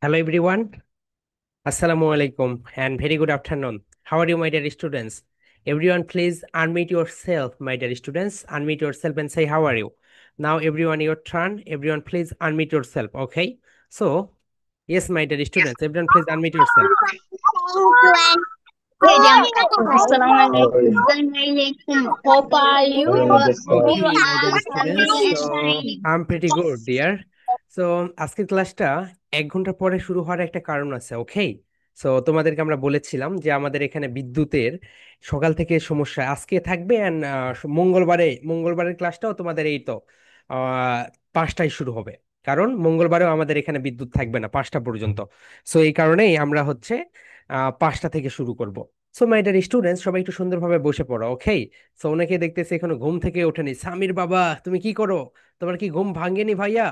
Hello everyone. Assalamu alaikum and very good afternoon. How are you, my dear students? Everyone, please unmute yourself, my dear students. Unmute yourself and say, how are you? Now, everyone, your turn. Everyone, please unmute yourself. Okay. So, yes, my dear students, everyone, please unmute yourself. Assalamualaikum. Hope are you? Hope you Okay, my dear are students. having So, a I'm pretty good, dear. So, আজকের ক্লাসটা 1 ঘন্টা পরে শুরু হওয়ার একটা কারণ আছে, ওকে? So তোমাদেরকে আমরা বলেছিলাম যে আমাদের এখানে বিদ্যুতের সকাল থেকে সমস্যা আজকে থাকবে অ্যান্ড মঙ্গলবারের ক্লাসটাও তোমাদের এই তো 5টায় শুরু হবে। কারণ মঙ্গলবারেও আমাদের এখানে বিদ্যুৎ থাকবে না 5টা পর্যন্ত। সো এই কারণেই আমরা হচ্ছে 5টা থেকে শুরু করব। সো মাই ডিয়ার স্টুডেন্টস, সবাই একটু সুন্দরভাবে বসে পড়ো, ওকে? সো ওনাকে দেখতেছি এখনো ঘুম থেকে ওঠেনি। সামির বাবা, তুমি কি করো? তোমার কি ঘুম ভাঙেনি ভাইয়া?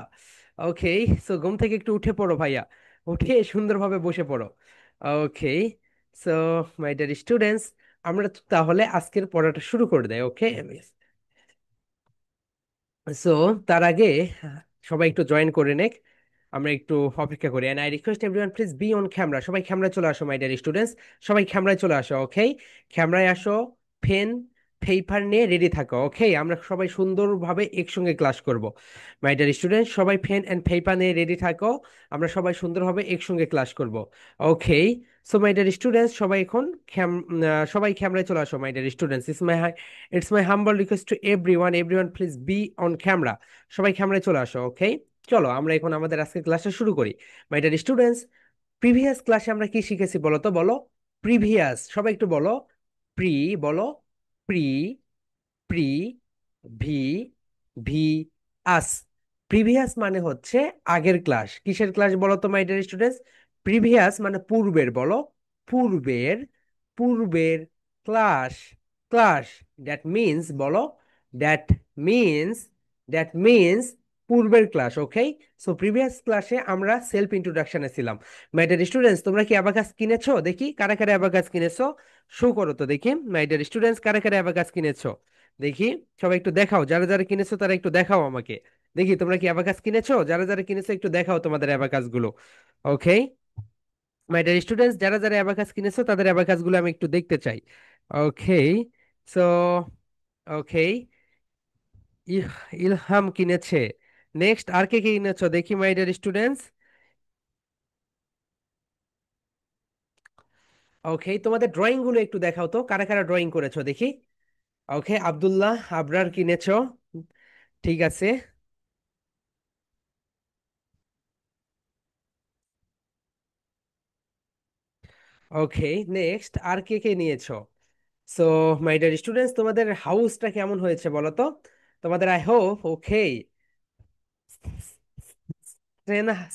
ওকে। সো ঘুম থেকে একটু উঠে পড়ো ভাইয়া, উঠে সুন্দরভাবে বসে পড়ো। ওকে। সো মাই ডিয়ার স্টুডেন্টস, আমরা তাহলে আজকের পড়াটা শুরু করে দেয়, ওকে? সো তার আগে সবাই একটু জয়েন করে নেক, আমরা একটু অপেক্ষা করি। And I request everyone please be on camera. সবাই ক্যামেরায় চলে আসো, মাই ডিয়ার স্টুডেন্টস। সবাই ক্যামেরায় চলে আসো, ওকে? ক্যামেরায় আসো। পেন পেপার নিয়ে রেডি থাকো, ওকে? আমরা সবাই সুন্দরভাবে একসঙ্গে ক্লাস করব। মাই ডিয়ার স্টুডেন্টস, সবাই পেন এন্ড পেপার নিয়ে রেডি থাকো। আমরা সবাই সুন্দরভাবে একসঙ্গে ক্লাস করব, ওকে? সো মাই ডিয়ার স্টুডেন্টস, সবাই এখন সবাই ক্যামেরায় চলে আসো, মাই dear students. It's my humble request to everyone, everyone please be on camera. সবাই ক্যামেরায় চলে আসো, ওকে? চলো আমরা এখন আমাদের আজকের ক্লাসটা শুরু করি। মাই ডিয়ার স্টুডেন্টস, প্রিভিয়াস ক্লাসে আমরা কি শিখেছি বলো তো, বলো। প্রিভিয়াস, সবাই একটু বলো। প্রি, বলো। প্রি, প্রি, ভি, ভি, আস। প্রিভিয়াস মানে হচ্ছে আগের ক্লাস। কিসের ক্লাস বলো তো, মাই ডিয়ার স্টুডেন্টস? প্রিভিয়াস মানে পূর্বের, বলো। পূর্বের, পূর্বের ক্লাস, ক্লাস। দ্যাট মিন্স, বলো। দ্যাট মিন্স, দ্যাট মিন্স পূর্বের ক্লাস, ওকে? সো প্রিভিয়াস ক্লাসে আমরা সেলফ ইন্ট্রোডাকশনে ছিলাম। মাই ডিয়ার স্টুডেন্টস, তোমরা কি অ্যাবাকাস কিনেছো? দেখি কারা কারা অ্যাবাকাস কিনেছো, শো করো তো দেখি। মাই ডিয়ার স্টুডেন্টস, কারা কারা অ্যাবাকাস কিনেছো দেখি। সবাই একটু দেখাও, যারা যারা কিনেছো তারা একটু দেখাও আমাকে। দেখি তোমরা কি অ্যাবাকাস কিনেছো, যারা যারা কিনেছো একটু দেখাও তোমাদের অ্যাবাকাস গুলো, ওকে? মাই ডিয়ার স্টুডেন্টস, যারা যারা অ্যাবাকাস কিনেছো তাদের অ্যাবাকাস গুলো আমি একটু দেখতে চাই, ওকে? সো, ওকে। ইলহাম কিনেছে। নেক্সট আর কে কে কিনেছো দেখি, মাই ডিয়ার স্টুডেন্টস। ওকে, তোমাদের ড্রয়িং গুলো একটু দেখাও তো, কারা কারা ড্রয়িং করেছো দেখি। ওকে, আব্দুল্লাহ আবরার কিনেছো, ঠিক আছে। ওকে, নেক্সট আর কে কে নিয়েছো? সো মাই ডিয়ার স্টুডেন্টস, তোমাদের হাউসটা কেমন হয়েছে বলো তো। তোমাদের আই হোপ, ওকে।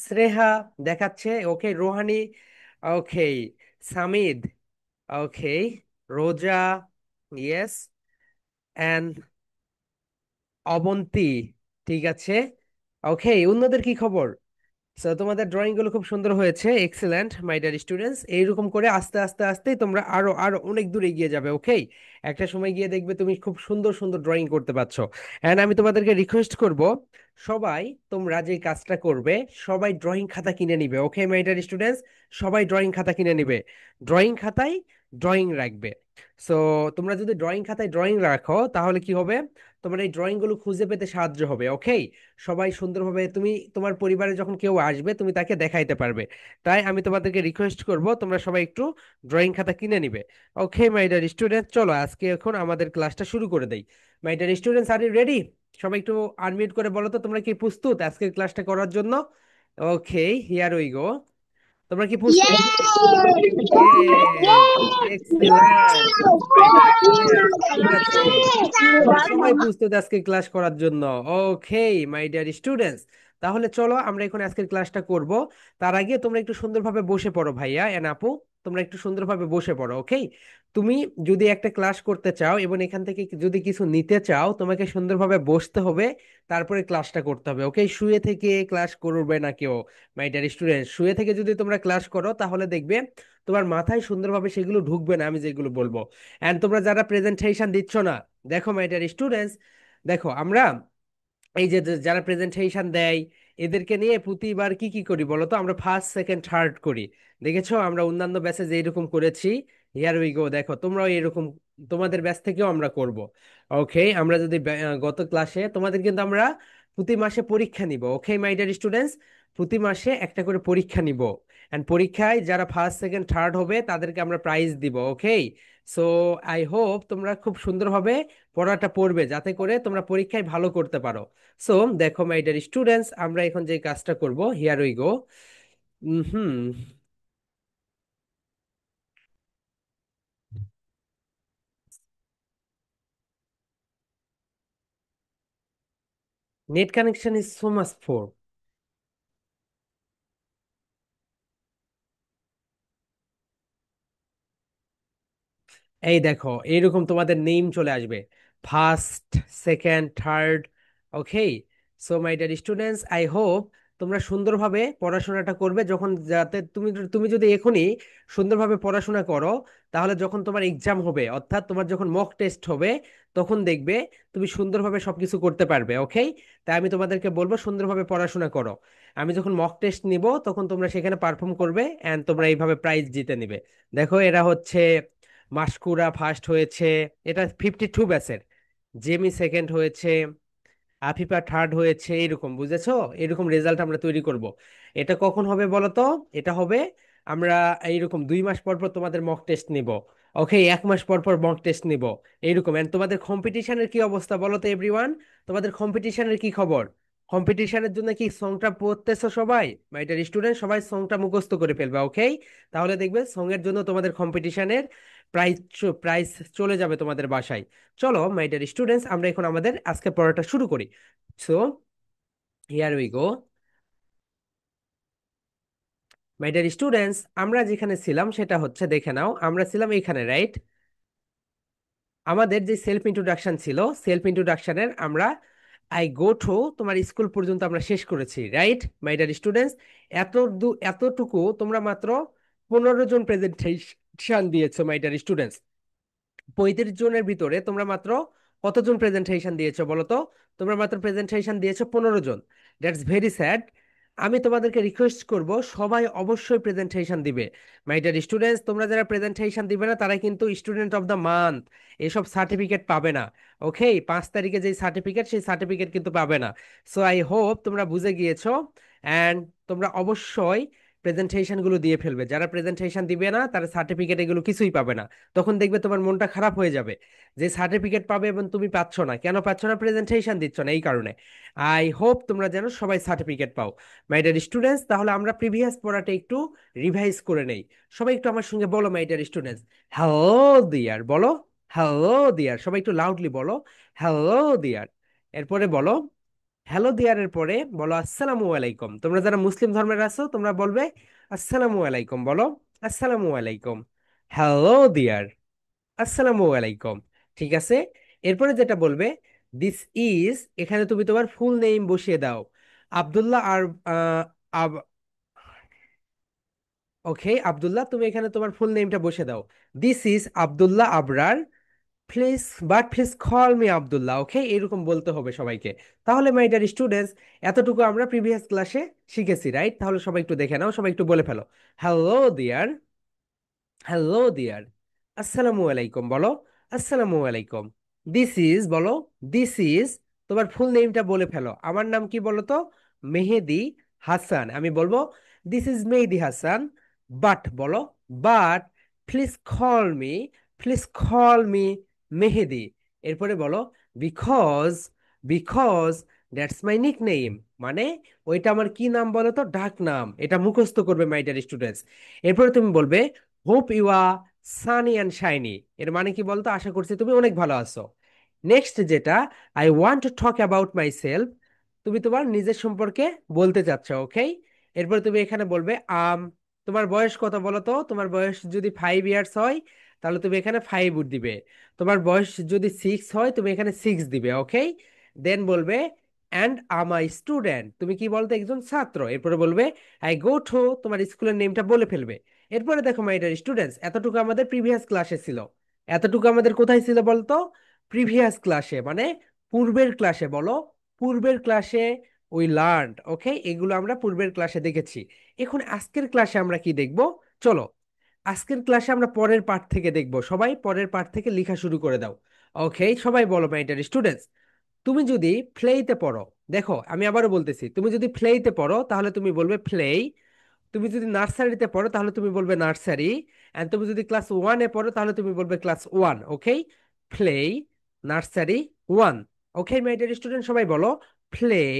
শ্রেহা দেখাচ্ছে, ওকে। রোহানি, ওকে। সামিদ, ওকে। রোজা, ইয়েস। অ্যান্ড অবন্তী, ঠিক আছে। ওকে, অন্যদের কি খবর? সো তোমাদের ড্রয়িং গুলো খুব সুন্দর হয়েছে, এক্সেলেন্ট মাই ডিয়ার স্টুডেন্টস। এইরকম করে আস্তে আস্তে আস্তে তোমরা আরো আরো অনেক দূর এগিয়ে যাবে, ওকে? একটা সময় গিয়ে দেখবে তুমি খুব সুন্দর সুন্দর ড্রয়িং করতে পারছো। এন্ড আমি তোমাদেরকে রিকোয়েস্ট করব, সবাই তোমরা যে কাজটা করবে, সবাই ড্রয়িং খাতা কিনে নিবে, ওকে মাই ডিয়ার স্টুডেন্টস? সবাই ড্রয়িং খাতা কিনে নিবে। ড্রয়িং খাতায় ড্রয়িং রাখবে। সো তোমরা যদি ড্রয়িং খাতায় ড্রয়িং রাখো তাহলে কি হবে, তোমার এই ড্রয়িং গুলো খুঁজে পেতে সাহায্য হবে, ওকে? সবাই সুন্দরভাবে, তুমি তোমার পরিবারে যখন কেউ আসবে তুমি তাকে দেখাইতে পারবে। তাই আমি তোমাদেরকে রিকোয়েস্ট করব, তোমরা সবাই একটু ড্রয়িং খাতা কিনে নিবে, ওকে মাই ডিয়ার স্টুডেন্ট? চলো আজকে এখন আমাদের ক্লাসটা শুরু করে দেই। My dear students, are you ready? সবাই একটু আনমিউট করে বলো তো, তোমরা কি প্রস্তুত আজকের ক্লাসটা করার জন্য? ওকে, হিয়ার উই গো। তোমরা কি প্রস্তুত? ইয়েস, এক্সিলেন্ট মাই ডিয়ার স্টুডেন্টস, ঠিক আছে। তোমরা সবাই প্রস্তুত আজকে ক্লাস করার জন্য, ওকে মাই ডিয়ার স্টুডেন্টস? তাহলে চলো আমরা এখন আজকের ক্লাসটা করব। তার আগে তোমরা একটু সুন্দরভাবে বসে পড়ো ভাইয়া এন্ড আপু। তোমরা একটু সুন্দরভাবে বসে পড়ো, ওকে? তুমি যদি একটা ক্লাস করতে চাও এবং এখান থেকে যদি কিছু নিতে চাও, তোমাকে সুন্দরভাবে বসতে হবে, তারপরে ক্লাসটা করতে হবে, ওকে? শুয়ে থেকে ক্লাস করবে না কেউ, মাই ডিয়ার স্টুডেন্ট। শুয়ে থেকে যদি তোমরা ক্লাস করো তাহলে দেখবে তোমার মাথায় সুন্দরভাবে সেগুলো ঢুকবে না, আমি যেগুলো বলবো। এন্ড তোমরা যারা প্রেজেন্টেশন দিচ্ছ না, দেখো মাই ডিয়ার স্টুডেন্টস, দেখো আমরা এই যে যারা প্রেজেন্টেশন দেয় এদেরকে নিয়ে প্রতিবার কি কি করি বলো তো, আমরা ফার্স্ট সেকেন্ড থার্ড করি। দেখেছো আমরা অন্যান্য ব্যাচে যে এরকম করেছি, হিয়ার উই গো, দেখো তোমরাও এরকম তোমাদের ব্যাচ থেকেও আমরা করব। ওকে, আমরা যদি গত ক্লাসে তোমাদের কিন্তু আমরা প্রতি মাসে পরীক্ষা নিব, ওকে মাই ডিয়ার স্টুডেন্টস, প্রতি মাসে একটা করে পরীক্ষা নিব। এন্ড পরীক্ষায় যারা ফার্স্ট সেকেন্ড থার্ড হবে তাদেরকে আমরা প্রাইজ দিব, ওকে। সো আই হোপ তোমরা খুব সুন্দরভাবে পড়াটা পড়বে যাতে করে তোমরা পরীক্ষায় ভালো করতে পারো। সো দেখো মাই ডিয়ার স্টুডেন্টস, আমরা এখন যে কাজটা করব, here we go. Hmm, net connection is so much four. এই দেখো এইরকম তোমাদের নেম চলে আসবে, first second third, okay. So my dear students, I hope তোমরা সুন্দরভাবে পড়াশোনাটা করবে, যখন যাতে তুমি তুমি যদি এখনই সুন্দরভাবে পড়াশোনা করো, তাহলে যখন তোমার এক্সাম হবে, অর্থাৎ তোমার যখন মক টেস্ট হবে, তখন দেখবে তুমি সুন্দরভাবে সবকিছু করতে পারবে, ওকে। তাই আমি তোমাদেরকে বলবো সুন্দরভাবে পড়াশোনা করো। আমি যখন মক টেস্ট নিব তখন তোমরা সেখানে পারফর্ম করবে এন্ড তোমরা এইভাবে প্রাইজ জিতে নিবে। দেখো এরা হচ্ছে, মাসকুরা ফার্স্ট হয়েছে, এটা 52 ব্যাচের, জেমি সেকেন্ড হয়েছে, আফিফা থার্ড হয়েছে, এরকম বুঝেছো। এরকম রেজাল্ট আমরা তৈরি করব। এটা কখন হবে বলো তো? এটা হবে আমরা এইরকম 2 মাস পর পর তোমাদের মক টেস্ট নিব, ওকে, 1 মাস পর পর মক টেস্ট নিব, এইরকম। এন্ড তোমাদের কম্পিটিশনের কি অবস্থা বলো তো এভরিওয়ান? তোমাদের কম্পিটিশনের কি খবর? কম্পিটিশনের জন্য কি সংটা পড়তেছো সবাই? মাই ডিয়ার স্টুডেন্ট, সবাই সংটা মুখস্থ করে ফেলবে, ওকে। তাহলে দেখবে সং এর জন্য তোমাদের কম্পিটিশনের প্রাইস প্রাইস চলে যাবে তোমাদের বাসায়। চলো মাই ডিয়ার স্টুডেন্টস, আমরা এখন আমাদের আজকে পড়াটা শুরু করি। So here we go. My dear students, আমরা যেখানে ছিলাম সেটা হচ্ছে, দেখে নাও আমরা ছিলাম এখানে, রাইট? আমাদের যে সেলফ ইন্ট্রোডাকশন ছিল, সেলফ ইন্ট্রোডাকশনের আমরা আই গো টু তোমার স্কুল পর্যন্ত আমরা শেষ করেছি, রাইট মাই ডিয়ার স্টুডেন্টস? এতটুকু তোমরা মাত্র 15 জন প্রেজেন্টেশন দিয়েছো মাই ডিয়ার স্টুডেন্টস। 35 জনের ভিতরে তোমরা মাত্র কতজন প্রেজেন্টেশন দিয়েছো বলো তো? তোমরা মাত্র প্রেজেন্টেশন দিয়েছো 15 জন। That's very sad. আমি তোমাদেরকে রিকোয়েস্ট করব সবাই অবশ্যই প্রেজেন্টেশন দিবে। মাই ডিয়ার স্টুডেন্টস, তোমরা যারা প্রেজেন্টেশন দিবে না তারা কিন্তু স্টুডেন্ট অফ দ্য মান্থ এসব সার্টিফিকেট পাবে না, ওকে। 5 তারিখে যে সার্টিফিকেট, সেই সার্টিফিকেট কিন্তু পাবে না। সো আই হোপ তোমরা বুঝে গিয়েছো। অ্যান্ড তোমরা অবশ্যই প্রেজেন্টেশন গুলো দিয়ে ফেলবে। যারা প্রেজেন্টেশন দিবে না তারা সার্টিফিকেট এগুলো কিছুই পাবে না। তখন দেখবে তোমার মনটা খারাপ হয়ে যাবে যে সার্টিফিকেট পাবে এবং তুমি পাচ্ছ না। কেন পাচ্ছ না? প্রেজেন্টেশন দিচ্ছ না, এই কারণে। আই হোপ তোমরা যেন সবাই সার্টিফিকেট পাও। মাই ডিয়ার স্টুডেন্টস, তাহলে আমরা প্রিভিয়াস পড়াটা একটু রিভাইজ করে নেই। সবাই একটু আমার সঙ্গে বলো মাই ডিয়ার স্টুডেন্টস, হ্যালো দিয়ার বলো, হ্যালো দিয়ার, সবাই একটু লাউডলি বলো, হ্যালো দিয়ার। এরপরে বলো, হ্যালো দিয়ারের পরে বলো আসসালামু আলাইকুম। তোমরা যারা মুসলিম ধর্মের আছো তোমরা বলবে আসসালামু আলাইকুম, বলো আসসালামু আলাইকুম, হ্যালো দিয়ার, আসসালামু আলাইকুম। ঠিক আছে। এরপরে যেটা বলবে, দিস ইজ, এখানে তুমি তোমার ফুল নেম বসিয়ে দাও। আব্দুল্লাহ আর ওকে আব্দুল্লাহ, তুমি এখানে তোমার ফুল নেমটা বসে দাও। This is Abdullah Abrar, please, but please call me Abdullah, okay, এরকম বলতে হবে সবাইকে। তাহলে মাই ডিয়ার স্টুডেন্টস, এতটুকু আমরা প্রিভিয়াস ক্লাসে শিখেছি, রাইট? তাহলে সবাই একটু দেখে নাও, সবাই একটু বলে ফেলো, হ্যালো দিয়ার, হ্যালো দিয়ার, আসসালামু আলাইকুম বলো, আসসালামু আলাইকুম। দিস ইজ বলো, দিস ইজ, তোমার ফুল নেমটা বলে ফেলো। আমার নাম কি বলো তো? মেহেদি হাসান। আমি বলবো this is Mehedi Hasan, but বলো, but please call me, please call me Mehedi. এরপরে বলো, because, because that's my nick name, মানে ওইটা আমার কি নাম বলো তো? ডাক নাম। এটা মুখস্থ করবে মাই ডিয়ার স্টুডেন্টস। এরপরে তুমি বলবে hope you are sunny and shiny. এর মানে কি বলতো? আশা করছি তুমি অনেক ভালো আছো। নেক্সট যেটা, I want to talk about my self, তুমি তোমার নিজের সম্পর্কে বলতে চাচ্ছ, ওকে। এরপর তুমি এখানে বলবে তোমার বয়স কত বলো তো? তোমার বয়স যদি 5 ইয়ার্স হয় তাহলে তুমি এখানে 5 দিবে। তোমার বয়স যদি 6 হয় তুমি এখানে 6 দিবে, ওকে। দেন বলবে অ্যান্ড আম আই স্টুডেন্ট, তুমি কি বলতো? একজন ছাত্র। এরপরে বলবে আই গো টু, তোমার স্কুলের নেমটা বলে ফেলবে। এরপরে দেখো মাই ডিয়ার স্টুডেন্টস, এতটুকু আমাদের প্রিভিয়াস ক্লাসে ছিল। এতটুকু আমাদের কোথায় ছিল বলতো? প্রিভিয়াস ক্লাসে, মানে পূর্বের ক্লাসে, বলো পূর্বের ক্লাসে। উই লার্নড, ওকে, এগুলো আমরা পূর্বের ক্লাসে দেখেছি। এখন আজকের ক্লাসে আমরা কি দেখব? চলো আজকের ক্লাসে আমরা পরের পার্ট থেকে দেখব। সবাই পরের পার্ট থেকে লেখা শুরু করে দাও। ওকে, সবাই বলো মাই ডিয়ার স্টুডেন্টস, তুমি যদি প্লেইতে পড়ো, দেখো আমি আবারও বলতেছি, তুমি যদি প্লেইতে পড়ো তাহলে তুমি বলবে প্লেই। তুমি যদি নার্সারিতে পড়ো তাহলে তুমি বলবে নার্সারি। এন্ড তুমি যদি ক্লাস ওয়ানে পড়ো তাহলে তুমি বলবে class one. Okay, প্লেই, nursery, one. Okay my dear student, সবাই বলো প্লেই,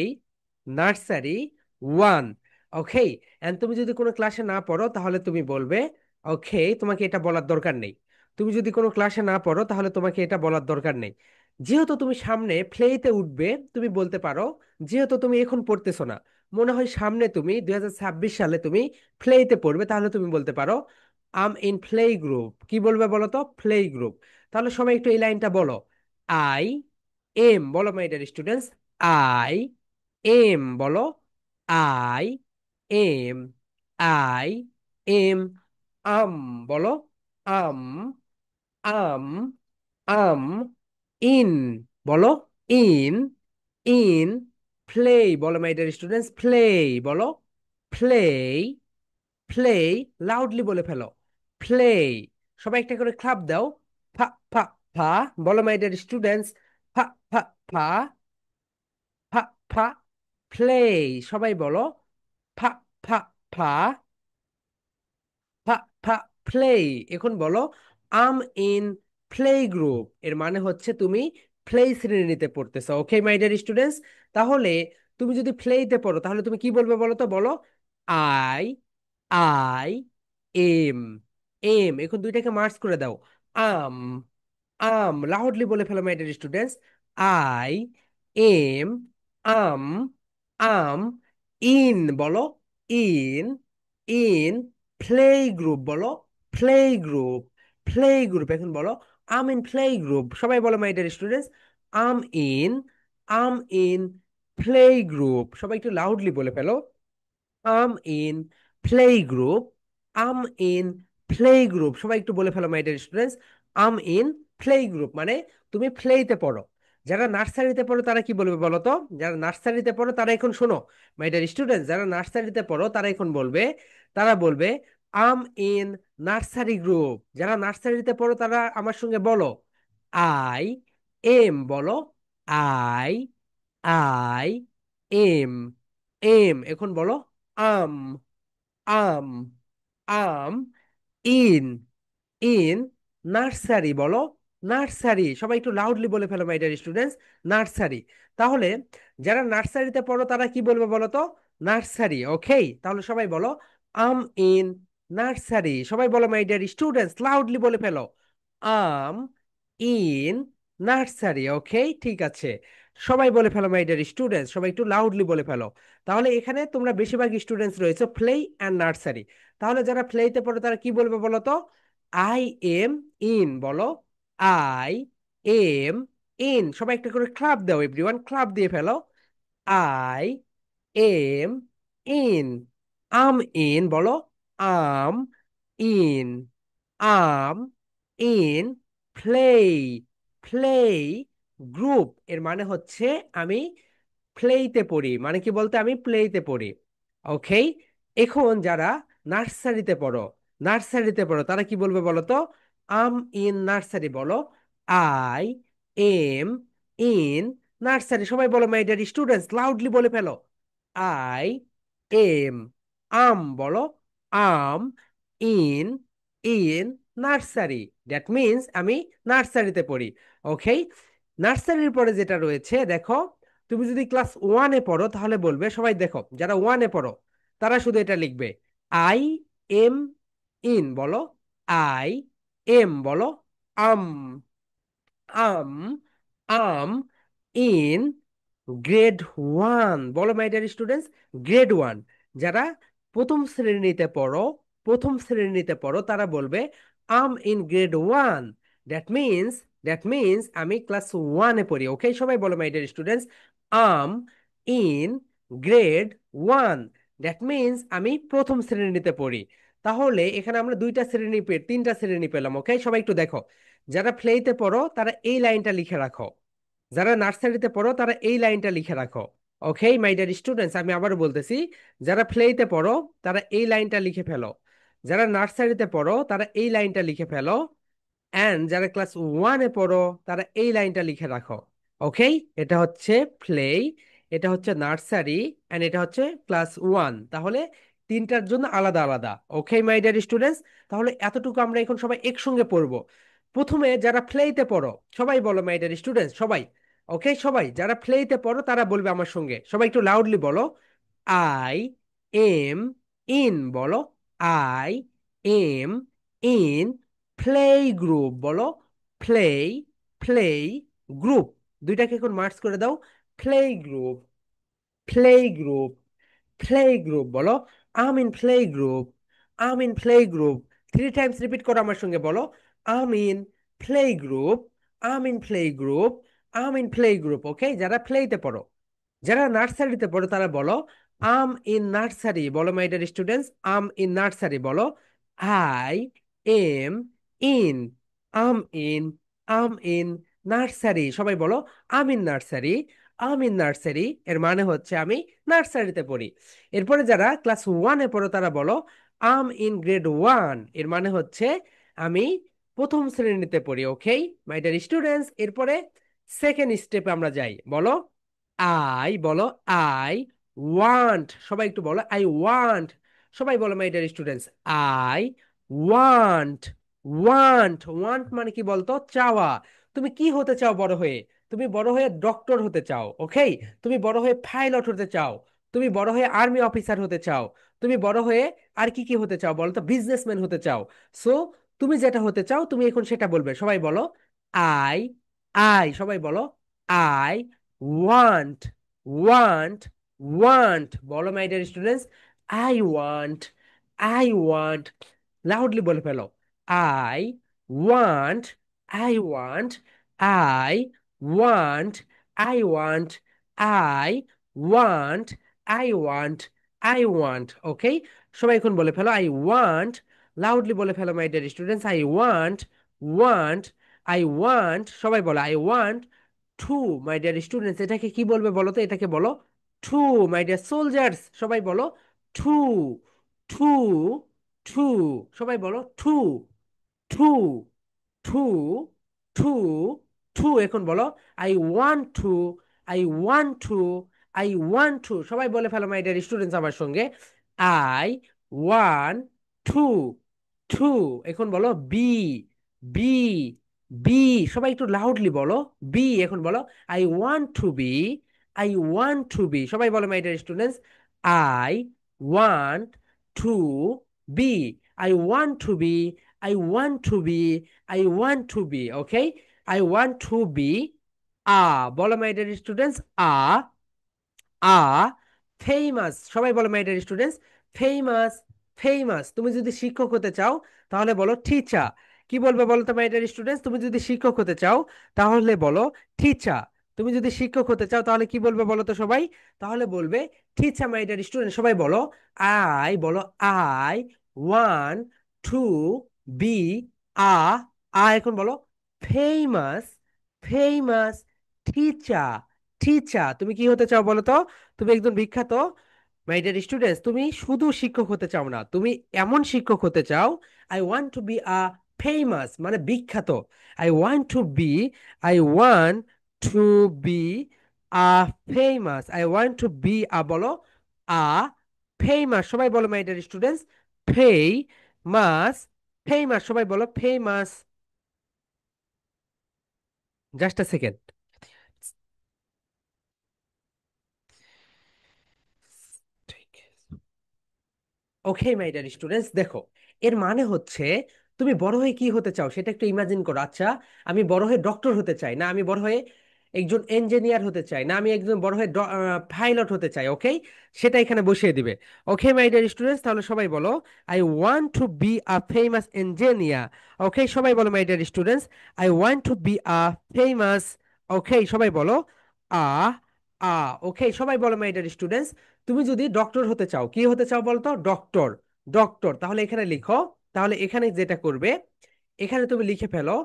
নার্সারি, ওয়ান। ওকে, এন্ড তুমি যদি কোনো ক্লাসে না পড়ো তাহলে তুমি বলবে, ওকে, তোমাকে এটা বলার দরকার নেই। তুমি যদি কোনো ক্লাসে না পড়ো তাহলে তোমাকে এটা বলার দরকার নেই। যেহেতু তুমি সামনে প্লেতে উঠবে, তুমি বলতে পারো, যেহেতু তুমি এখন পড়তেছো না, মনে হয় সামনে তুমি 2026 সালে তুমি প্লেতে পড়বে, তাহলে তুমি বলতে পারো আম ইন প্লে গ্রুপ। কি বলবে বলো তো? Play group. তাহলে সবাই একটু এই লাইনটা বলো। আই এম, বলো my dear students. I am, বলো। I am, I am. I'm, বলো। আম, আম, আম। ইন, বলো। In, in. প্লেই, বলো মাই ডিয়ার স্টুডেন্টস। প্লেই, বলো। প্লেই, প্লেই, লাউডলি বলে ফেলো। প্লেই। সবাই একটা করে ক্লাপ দাও। ফা ফা ফা, বলো মাই ডিয়ার স্টুডেন্টস। ফা ফা ফা, ফা ফা। প্লেই, সবাই বলো। ফা ফা ফা, ফা ফা। প্লেই। এখন বলো আম ইন প্লে গ্রুপ। এর মানে হচ্ছে তুমি প্লে শ্রেণীতে পড়তেছো। ওকে মাই ডিয়ার স্টুডেন্টস, তাহলে তুমি যদি প্লেতে পড়ো তাহলে তুমি কি বলবে বলো তো? বলো আই, আই এম, এম। এখন দুইটাকে মার্চ করে দাও। আম, আম, লাউডলি বলে ফেলো my dear students. I am, I'm, um. In, বলো। ইন, ইন প্লে গ্রুপ, বলো। Play group, play group. এখন বলো আম ইন প্লে গ্রুপ। সবাই বলো my dear students. I'm in, um in play group. সবাই একটু লাউডলি বলে ফেলো। I'm in play group, I'm in play group. সবাই একটু বলে ফেলো my dear students. I'm in play group মানে তুমি প্লেতে পড়ো। যারা নার্সারিতে পড়ো তারা কি বলবে বলো তো? যারা নার্সারিতে পড়ো তারা এখন শোনো মাই ডিয়ার স্টুডেন্টস, যারা নার্সারিতে পড়ো তারা এখন বলবে, তারা বলবে আম ইন নার্সারি গ্রুপ। যারা নার্সারিতে পড়ো তারা আমার সঙ্গে বলো আই এম, বলো। I, I am, am. এখন বলো আম, আম, আম। ইন, ইন নার্সারি, বলো। নার্সারি। সবাই একটু লাউডলি বলে ফেলো মাই ডিয়ার স্টুডেন্টস। নার্সারি। তাহলে যারা নার্সারিতে পড়ো তারা কি বলবে বলো তো? নার্সারি। ওকে, তাহলে সবাই বলো আম ইন নার্সারি। সবাই বলো মাই ডিয়ার স্টুডেন্টস, লাউডলি বলে ফেলো আম ইন নার্সারি। ওকে, ঠিক আছে, সবাই বলে ফেলো মাই ডিয়ার স্টুডেন্টস, সবাই একটু লাউডলি বলে ফেলো। তাহলে এখানে তোমরা বেশিরভাগ স্টুডেন্টস রয়েছে প্লে অ্যান্ড নার্সারি। তাহলে যারা প্লেতে পড়ে তারা কি বলবে বলো তো? আই এম ইন, বলো। I am in. সবাই একটা করে ক্লাব দাও, এভরিওয়ান ক্লাব দিয়ে ফেলো। I am in, um in, বলো। I'm in, um in play, play group. এর মানে হচ্ছে আমি প্লেইতে পড়ি, মানে কি বলতে? আমি প্লেইতে পড়ি। ওকে, এখন যারা নার্সারিতে পড়ো, নার্সারিতে পড়ো তারা কি বলবে বলো তো? আম ইন নার্সারি, বলো। I am in nursery. সবাই বলো মাই ডিয়ার স্টুডেন্টস, লাউডলি বলে ফেলো। আই এম, আম, বলো। I'm in, in nursery. That means আমি নার্সারিতে পড়ি। ওকে, নার্সারির পরে যেটা রয়েছে দেখো, তুমি যদি ক্লাস ওয়ানে পড়ো তাহলে বলবে, সবাই দেখো যারা ওয়ানে পড়ো তারা শুধু এটা লিখবে আই এম ইন, বলো। আই এম, বলো। আম, আম, আম ইন গ্রেড ওয়ান, বলো my dear students. Grade one. যারা প্রথম শ্রেণীতে পড়ো, প্রথম শ্রেণীতে পড়ো তারা বলবে I'm in grade one. That means, that means আমি ক্লাস ওয়ানে পড়ি। ওকে, সবাই বলো my dear students. I'm in grade one. That means আমি প্রথম শ্রেণীতে পড়ি। তাহলে এখানে আমরা দুইটা শ্রেণী তিনটা শ্রেণী পেলাম। ওকে, সবাই একটু দেখো, যারা প্লেতে পড়ো তারা এই লাইনটা লিখে রাখো, যারা নার্সারিতে পড়ো তারা এই লাইনটা লিখে রাখো। ওকে মাই ডিয়ার স্টুডেন্টস, আমি আবারও বলতেছি, যারা প্লেতে পড়ো তারা এই লাইনটা লিখে ফেলো, যারা নার্সারিতে পড়ো তারা এই লাইনটা লিখে ফেলো, অ্যান্ড যারা ক্লাস ওয়ানে পড়ো তারা এই লাইনটা লিখে রাখো। ওকে, এটা হচ্ছে প্লে, এটা হচ্ছে নার্সারি, অ্যান্ড এটা হচ্ছে ক্লাস ওয়ান। তাহলে তিনটার জন্য আলাদা আলাদা। ওকে মাই ডিয়ার স্টুডেন্টস, তাহলে এতটুকু আমরা এখন সবাই একসঙ্গে পড়বো। প্রথমে যারা প্লেতে পড়ো সবাই বলো মাই ডিয়ার স্টুডেন্টস, সবাই। ওকে, সবাই যারা প্লেতে পড়ো তারা বলবে আমার সঙ্গে, সবাই একটু লাউডলি বলো, আই এম ইন বলো, I am in play group বলো, প্লে, প্লে গ্রুপ, দুইটাকে এখন মার্চ করে দাও, play group, play group, play group বলো, I'm in play group, I'm in play group, three times repeat করো আমার সঙ্গে, বলো I'm in play group, I'm in play group, I'm in play group. Okay, যারা প্লেতে পড়ো, যারা নার্সারিতে পড়ো তারা বলো আম ইন নার্সারি বলো my dear students, I'm in nursery বলো, I am in, um in, um in nursery, সবাই বলো I'm in nursery, I'm in nursery, এর মানে হচ্ছে আমি নার্সারিতে পড়ি। এরপরে যারা ক্লাস ওয়ানে পড়ো তারা বলো আম ইন গ্রেড ওয়ান, এর মানে হচ্ছে আমি প্রথম শ্রেণীতে পড়ি। ওকে মাই ডিয়ার স্টুডেন্টস, এরপরে সেকেন্ড স্টেপে আমরা যাই, বলো আই, বলো আই ওয়ান্ট, সবাই একটু বলো আই ওয়ান্ট, সবাই বলো my dear students, I want, want, want মানে কি বলতো, চাওয়া। তুমি কি হতে চাও বড় হয়ে? তুমি বড় হয়ে ডক্টর হতে চাও, ওকে, তুমি বড় হয়ে পাইলট হতে চাও, তুমি বড় হয়ে আর্মি অফিসার হতে চাও, তুমি বড় হয়ে আর কি কি হতে চাও বলো তো, বিজনেসম্যান হতে চাও। সো তুমি যেটা হতে চাও তুমি এখন সেটা বলবে, সবাই বলো আই, আই, সবাই বলো আই ওয়ান্ট, ওয়ান্ট, ওয়ান্ট বলো my dear students, I want, I want, loudly বলে ফেলো, I want, I want, I want, I want, I want, I want, I want. Okay, সবাই এখন বলে ফেলো আই ওয়ান্ট, লাউডলি বলে ফেলো my dear students, I want, want, I want, সবাই বলো I want to. My dear students, এটাকে কি বলবে বলো তো, এটাকে বলো টু। মাই ডিয়ার সোলজার্স, সবাই বলো টু, টু, টু, সবাই বলো to, to, to, to, to, এখন বলো I want to, I want to, I want to, সবাই বলে ফেলো মাই ডিয়ার স্টুডেন্টস আমার সঙ্গে, আই ওয়ান টু, টু, এখন বলো বি, বি, বি, সবাই একটু লাউডলি বলো বি, এখন বলো I want to be, I want to be, সবাই বলো my dear students, I want to be, I want to be, I want to be, I want to be. Okay, I want to be a, বলো my dear students, a, a famous, সবাই বলো my dear students, famous, famous. তুমি যদি শিক্ষক হতে চাও তাহলে বলো টিচার। কি বলবে বলো তো মাই ডিয়ার স্টুডেন্টস, তুমি যদি শিক্ষক হতে চাও তাহলে বলো টিচার। তুমি যদি শিক্ষক হতে চাও তাহলে কি বলবে বলো তো সবাই, তাহলে বলবে টিচার। মাই ডিয়ার স্টুডেন্ট, সবাই বলো আই, বলো I want to be a, a, এখন বলো ফেমাস, ফেমাস টিচার, টিচার। তুমি কি হতে চাও বলো তো, তুমি একজন বিখ্যাত, মাই ডিয়ার স্টুডেন্টস, তুমি শুধু শিক্ষক হতে চাও না, তুমি এমন শিক্ষক হতে চাও, I want to be a famous মানে বিখ্যাত, I want to be, I want to be a famous, I want to be a, বলো আ ফেমাস, সবাই বলো my dear students, famous, famous, সবাই বলো famous. Just a second. Okay my dear students, দেখো, এর মানে হচ্ছে তুমি বড় হয়ে কি হতে চাও সেটা একটু ইমাজিন করো। আচ্ছা, আমি বড় হয়ে ডক্টর হতে চাই, না আমি বড় হয়ে একজন ইঞ্জিনিয়ার হতে চাই, না আমি একজন বড় হয়ে পাইলট হতে চাই। ওকে, সেটা এখানে বসিয়ে দিবে। ওকে মাই ডিয়ার স্টুডেন্টস, তাহলে সবাই বলো I want to be a famous engineer. Okay, সবাই বলো my dear students, I want to be a famous. Okay, সবাই বলো আ, আ। ওকে, সবাই বলো মাই ডিয়ার স্টুডেন্টস, তুমি যদি ডক্টর হতে চাও, কি হতে চাও বলতো, ডক্টর, ডক্টর, তাহলে এখানে লিখো, তাহলে এখানে যেটা করবে, এখানে তুমি লিখে ফেলো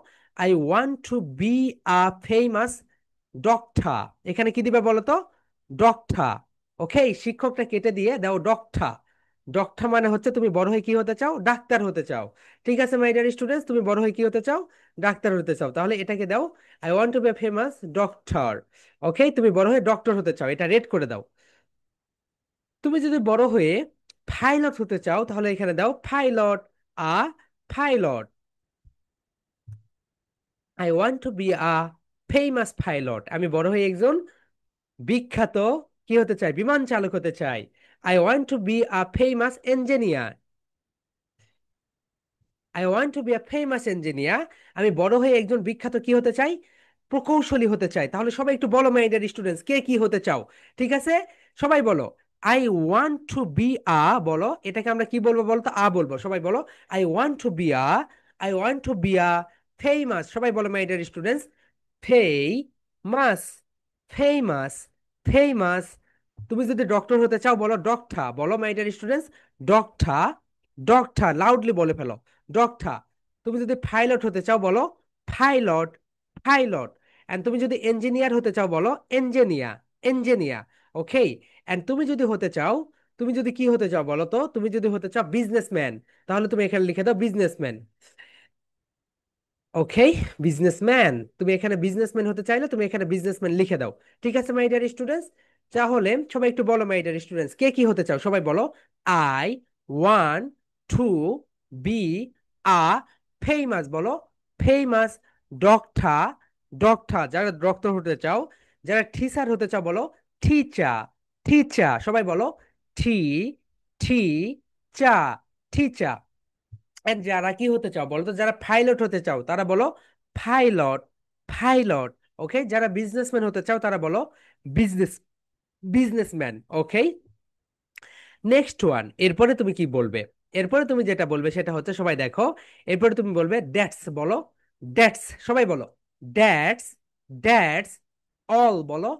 I want to be a famous doctor, এখানে কি দিবে বলো তো, ডক্টা। ওকে, শিক্ষকটা কেটে দিয়ে দাও ডক্টা। ডক্টা মানে হচ্ছে তুমি বড় হয়ে কি হতে চাও, ডাক্তার হতে চাও। ঠিক আছে মাই ডিয়ার স্টুডেন্টস, তুমি বড় হয়ে কি হতে চাও, ডাক্তার হতে চাও, তাহলে এটাকে দাও I want to be a famous doctor. Okay, তুমি বড় হয়ে ডক্টর হতে চাও, এটা রেড করে দাও। তুমি যদি বড় হয়ে পাইলট হতে চাও তাহলে এখানে দাও pilot, a pilot. I want to be a famous pilot, আমি বড় হয়ে একজন বিখ্যাত কি হতে চাই, বিমান চালক হতে চাই। I want to be a famous engineer, I want to be a famous engineer. আমি বড় হয়ে একজন বিখ্যাত কি হতে চাই, প্রকৌশলী হতে চাই। তাহলে সবাই একটু বলো মাই ডিয়ার স্টুডেন্টস, কে কি হতে চাও? ঠিক আছে, সবাই বলো I want to be a, বলো এটাকে আমরা কি বলবো বলো তো, আ বলবো, সবাই বলো I want to be a, I want to be a famous, সবাই বলো my dear students, famous, famous, famous. তুমি যদি ডক্টর হতে চাও বলো ডক্টর, বলো my dear students, doctor, doctor loudly বলে ফেলো, ডক্টর। তুমি যদি পাইলট হতে চাও বলো পাইলট, পাইলট। এন্ড তুমি যদি ইঞ্জিনিয়ার হতে চাও বলো ইঞ্জিনিয়ার, ইঞ্জিনিয়ার। ওকে, এন্ড তুমি যদি হতে চাও, তুমি যদি কি হতে চাও বলো তো, তুমি যদি হতে চাও বিজনেসম্যান, তাহলে তুমি এখানে লিখে দাও বিজনেসম্যান। ওকে, বিজনেসম্যান, তুমি এখানে বিজনেসম্যান হতে চাইলে তুমি এখানে বিজনেসম্যান লিখে দাও। ঠিক আছে মাই ডিয়ার স্টুডেন্টস, তাহলে সবাই একটু বলো মাই ডিয়ার স্টুডেন্টস, কে কি হতে চাও, সবাই বলো I want to be a famous, বলো ফেমাস ডক্টর, ডক্টর যারা ডক্টর হতে চাও। যারা টিচার হতে চাও বলো টিচার, টিচার, সবাই বলো টি, টি চা, টিচার। এন্ড যারা কি হতে চাও বলো তো, যারা পাইলট হতে চাও তারা বলো পাইলট, পাইলট। ওকে, যারা বিজনেসম্যান হতে চাও তারা বলো বিজনেস, বিজনেসম্যান। ওকে, নেক্সট ওয়ান, এরপরে তুমি কি বলবে, এরপরে তুমি যেটা বলবে সেটা হচ্ছে সবাই দেখো, এরপরে তুমি বলবে দ্যাটস, বলো দ্যাটস, সবাই বলো দ্যাটস, দ্যাটস অল, বলো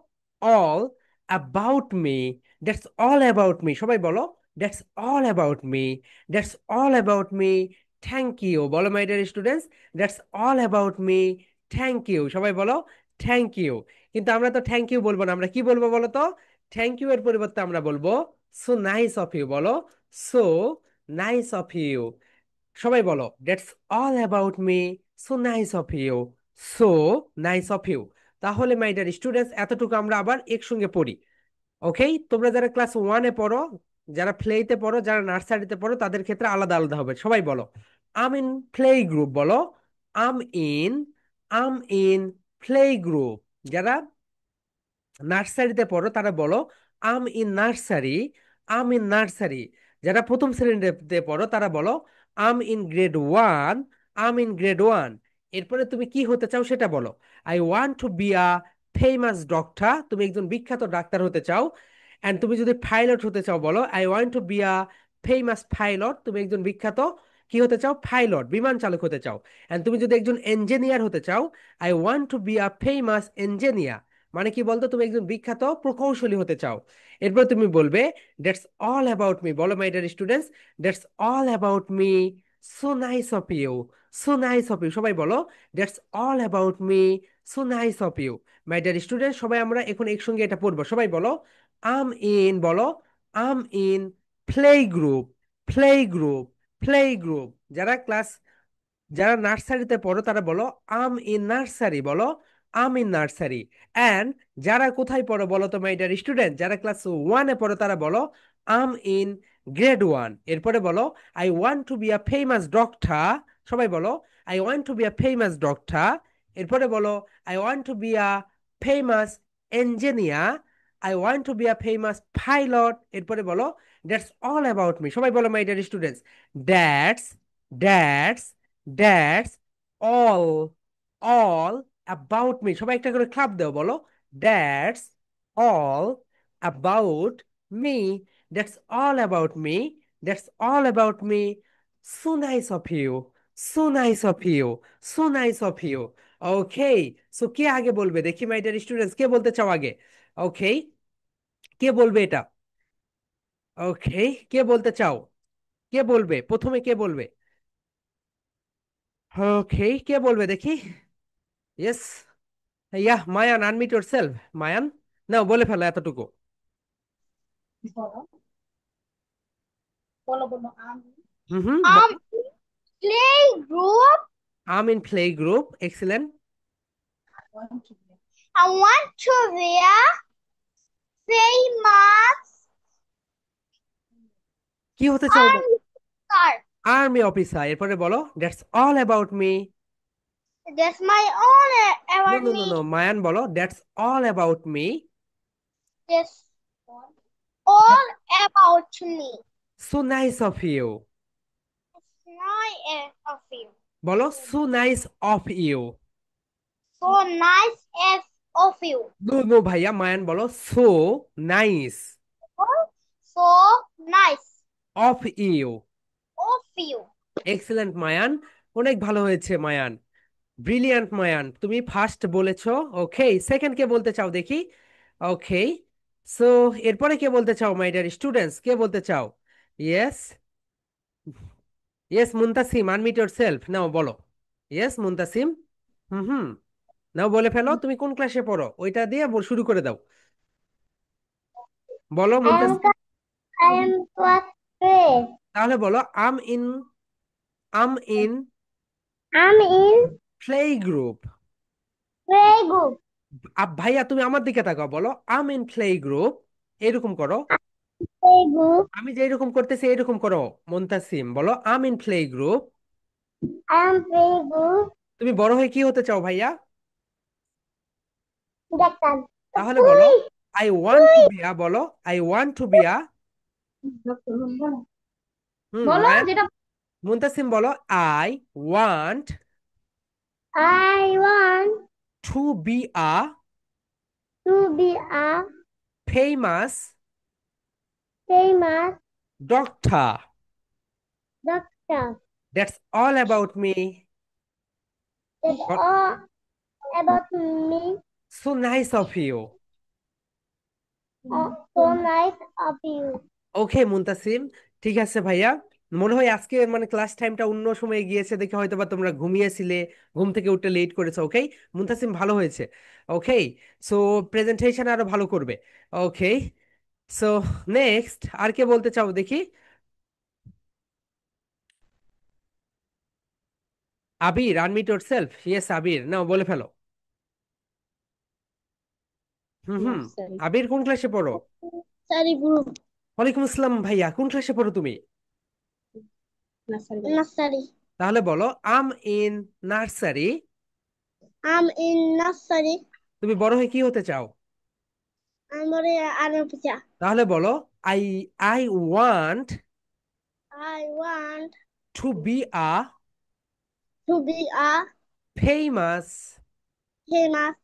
all about me, that's all about me, সবাই বলো that's all about me, that's all about me, thank you, বলো my dear students, that's all about me, thank you, সবাই বলো thank you. কিন্তু আমরা তো thank you বলবো না, আমরা কি বলবো বলো তো, থ্যাংক ইউ এর পরিবর্তে আমরা বলবো সো নাইস অফ ইউ, বলো সো নাইস অফ ইউ, সবাই বলো that's all about me, so nice of you, so nice of you. তাহলে মাই ডিয়ার স্টুডেন্টস এতটুকু আমরা আবার একসঙ্গে পড়ি। ওকে, তোমরা যারা ক্লাস ওয়ানে পড়ো, যারা প্লেতে পড়ো, যারা নার্সারিতে পড়ো, তাদের ক্ষেত্রে আলাদা আলাদা হবে, সবাই বলো আম ইন প্লে গ্রুপ, বলো I'm in, um in play group. যারা নার্সারিতে পড়ো তারা বলো I'm in nursery, I'm in nursery. যারা প্রথম শ্রেণীতে পড়ো তারা বলো I'm in grade one, I'm in grade one. এরপরে তুমি কি হতে চাও সেটা বলো, I want to be a famous doctor, তুমি একজন বিখ্যাত ডাক্তার হতে চাও। অ্যান্ড তুমি যদি পাইলট হতে চাও বলো I want to be a famous pilot, তুমি একজন বিখ্যাত কি হতে চাও, পাইলট, বিমান চালক হতে চাও। অ্যান্ড তুমি যদি একজন ইঞ্জিনিয়ার হতে চাও, I want to be a famous engineer, মানে কি বলতো, তুমি একজন বিখ্যাত প্রকৌশলী হতে চাও। এরপর তুমি বলবে দ্যাটস অল অ্যাবাউট মি, বলো my dear students, that's all about me, so nice of you, so nice of you, সবাই বলো that's all about me, so nice of you. My dear student, সবাই আমরা এখন একসঙ্গে এটা পড়বো, সবাই বলো আম ইন, বলো I'm in play group, play group, play group. যারা ক্লাস, যারা নার্সারিতে পড়ো তারা বলো আম ইন নার্সারি, বলো আম ইন নার্সারি। অ্যান্ড যারা কোথায় পড়ো বলো তো মাই ডিয়ার স্টুডেন্ট, যারা ক্লাস ওয়ানে পড়ো তারা বলো আম ইন গ্রেড ওয়ান। এরপরে বলো I want to be a famous doctor, সবাই বলো I want to be a famous doctor. এরপরে বলো I want to be a famous engineer, I want to be a famous pilot. এরপরে বলো that's all about me, সবাই বলো my dear students, that's, that's, that's all, all about me, সবাই একটা করে clap দাও, বলো that's all about me, that's all about me, that's all about me, so nice of you, so nice of you, so nice of you. Okay, so কে আগে বলবে দেখি মাই dear students, কে বলতে চাও আগে? ওকে, কে বলবে এটা? ওকে, কে বলতে চাও, কে বলবে প্রথমে, কে বলবে? ওকে, কে বলবে দেখি? Yes, yeah Mayan, unmute yourself. Mayan, now বলে ফেলো এতটুকু। হুম হুম, Um, বলো। play group. I'm in play group, excellent. I want to wear famous কি হতে চাও? army car. Army officer. এরপরে বলো that's all about me. That's my own no about no no no, me. Mayan বলো that's all about me. That's all about me. So nice of you. It's nice of you. বলো so nice of you. So nice of you. No no ভাইয়া, মায়ান বলো so nice So nice of you. of you. Excellent Mayan, অনেক ভালো হয়েছে Mayan. Brilliant Mayan, তুমি first বলেছো। ওকে, second কে বলতে চাও দেখি? ওকে, সো এরপরে কে বলতে চাও মাই ডিয়ার স্টুডেন্টস, কে বলতে চাও? ইয়েস, ইয়েস মুনতাসিম, আনমিট ইয়োরসেলফ, নাও বলো। ইয়েস মুনতাসিম। হুম হুম, নাও বলে ফেলো, তুমি কোন ক্লাসে পড়ো ওইটা দিয়ে শুরু করে দাও। বলো I মুনতাসিম। am class three. তাহলে বলো I'm in I'm in play group. playgroup. ভাইয়া তুমি আমার দিকে তাকাও, বলো আম ইন প্লে গ্রুপ, এরকম করো। Playgroup. আমি যে এরকম করতেছি এরকম করো। মুনতাসিম বলো I'm in play group. I am playgroup. তুমি বড় হয়ে কি হতে চাও ভাইয়া? Doctor. তাহলে বলো Uy, I want to uy. Be a, বলো I want to be a. বলো মায়ান, যেটা মুনতাসিম বলো I want I want to be a to be a famous famous doctor. doctor. That's all about me. It's all about me. So nice of you. So nice of you. Okay Muntasim, ঠিক আছে ভাইয়া। মনে হয় আজকে মানে class টাইমটা অন্য সময় গিয়েছে দেখে হয়তো বা তোমরা ঘুমিয়েছিলে, ঘুম থেকে উঠতে লেট করেছো। ওকে মুনতাসিম, ভালো হয়েছে। ওকে, সো প্রেজেন্টেশন আরো ভালো করবে। ওকে, সো নেক্সট আর কে বলতে চাও দেখি? আবির, আনমিট ইয়োর সেলফ। ইয়েস আবির, নাও বলে ফেলো। হুম হুম, Nursery. আবির কোন ক্লাসে পড়ো? Nursery group. ওয়ালাইকুম আসসালাম ভাইয়া, কোন ক্লাসে পড়ো তুমি? Nursery. Nursery. তাহলে বলো I'm in nursery. I'm in nursery. তুমি বড় হয়ে কি হতে চাও? I'm a teacher. তাহলে বলো I I want I want to be a to be a famous famous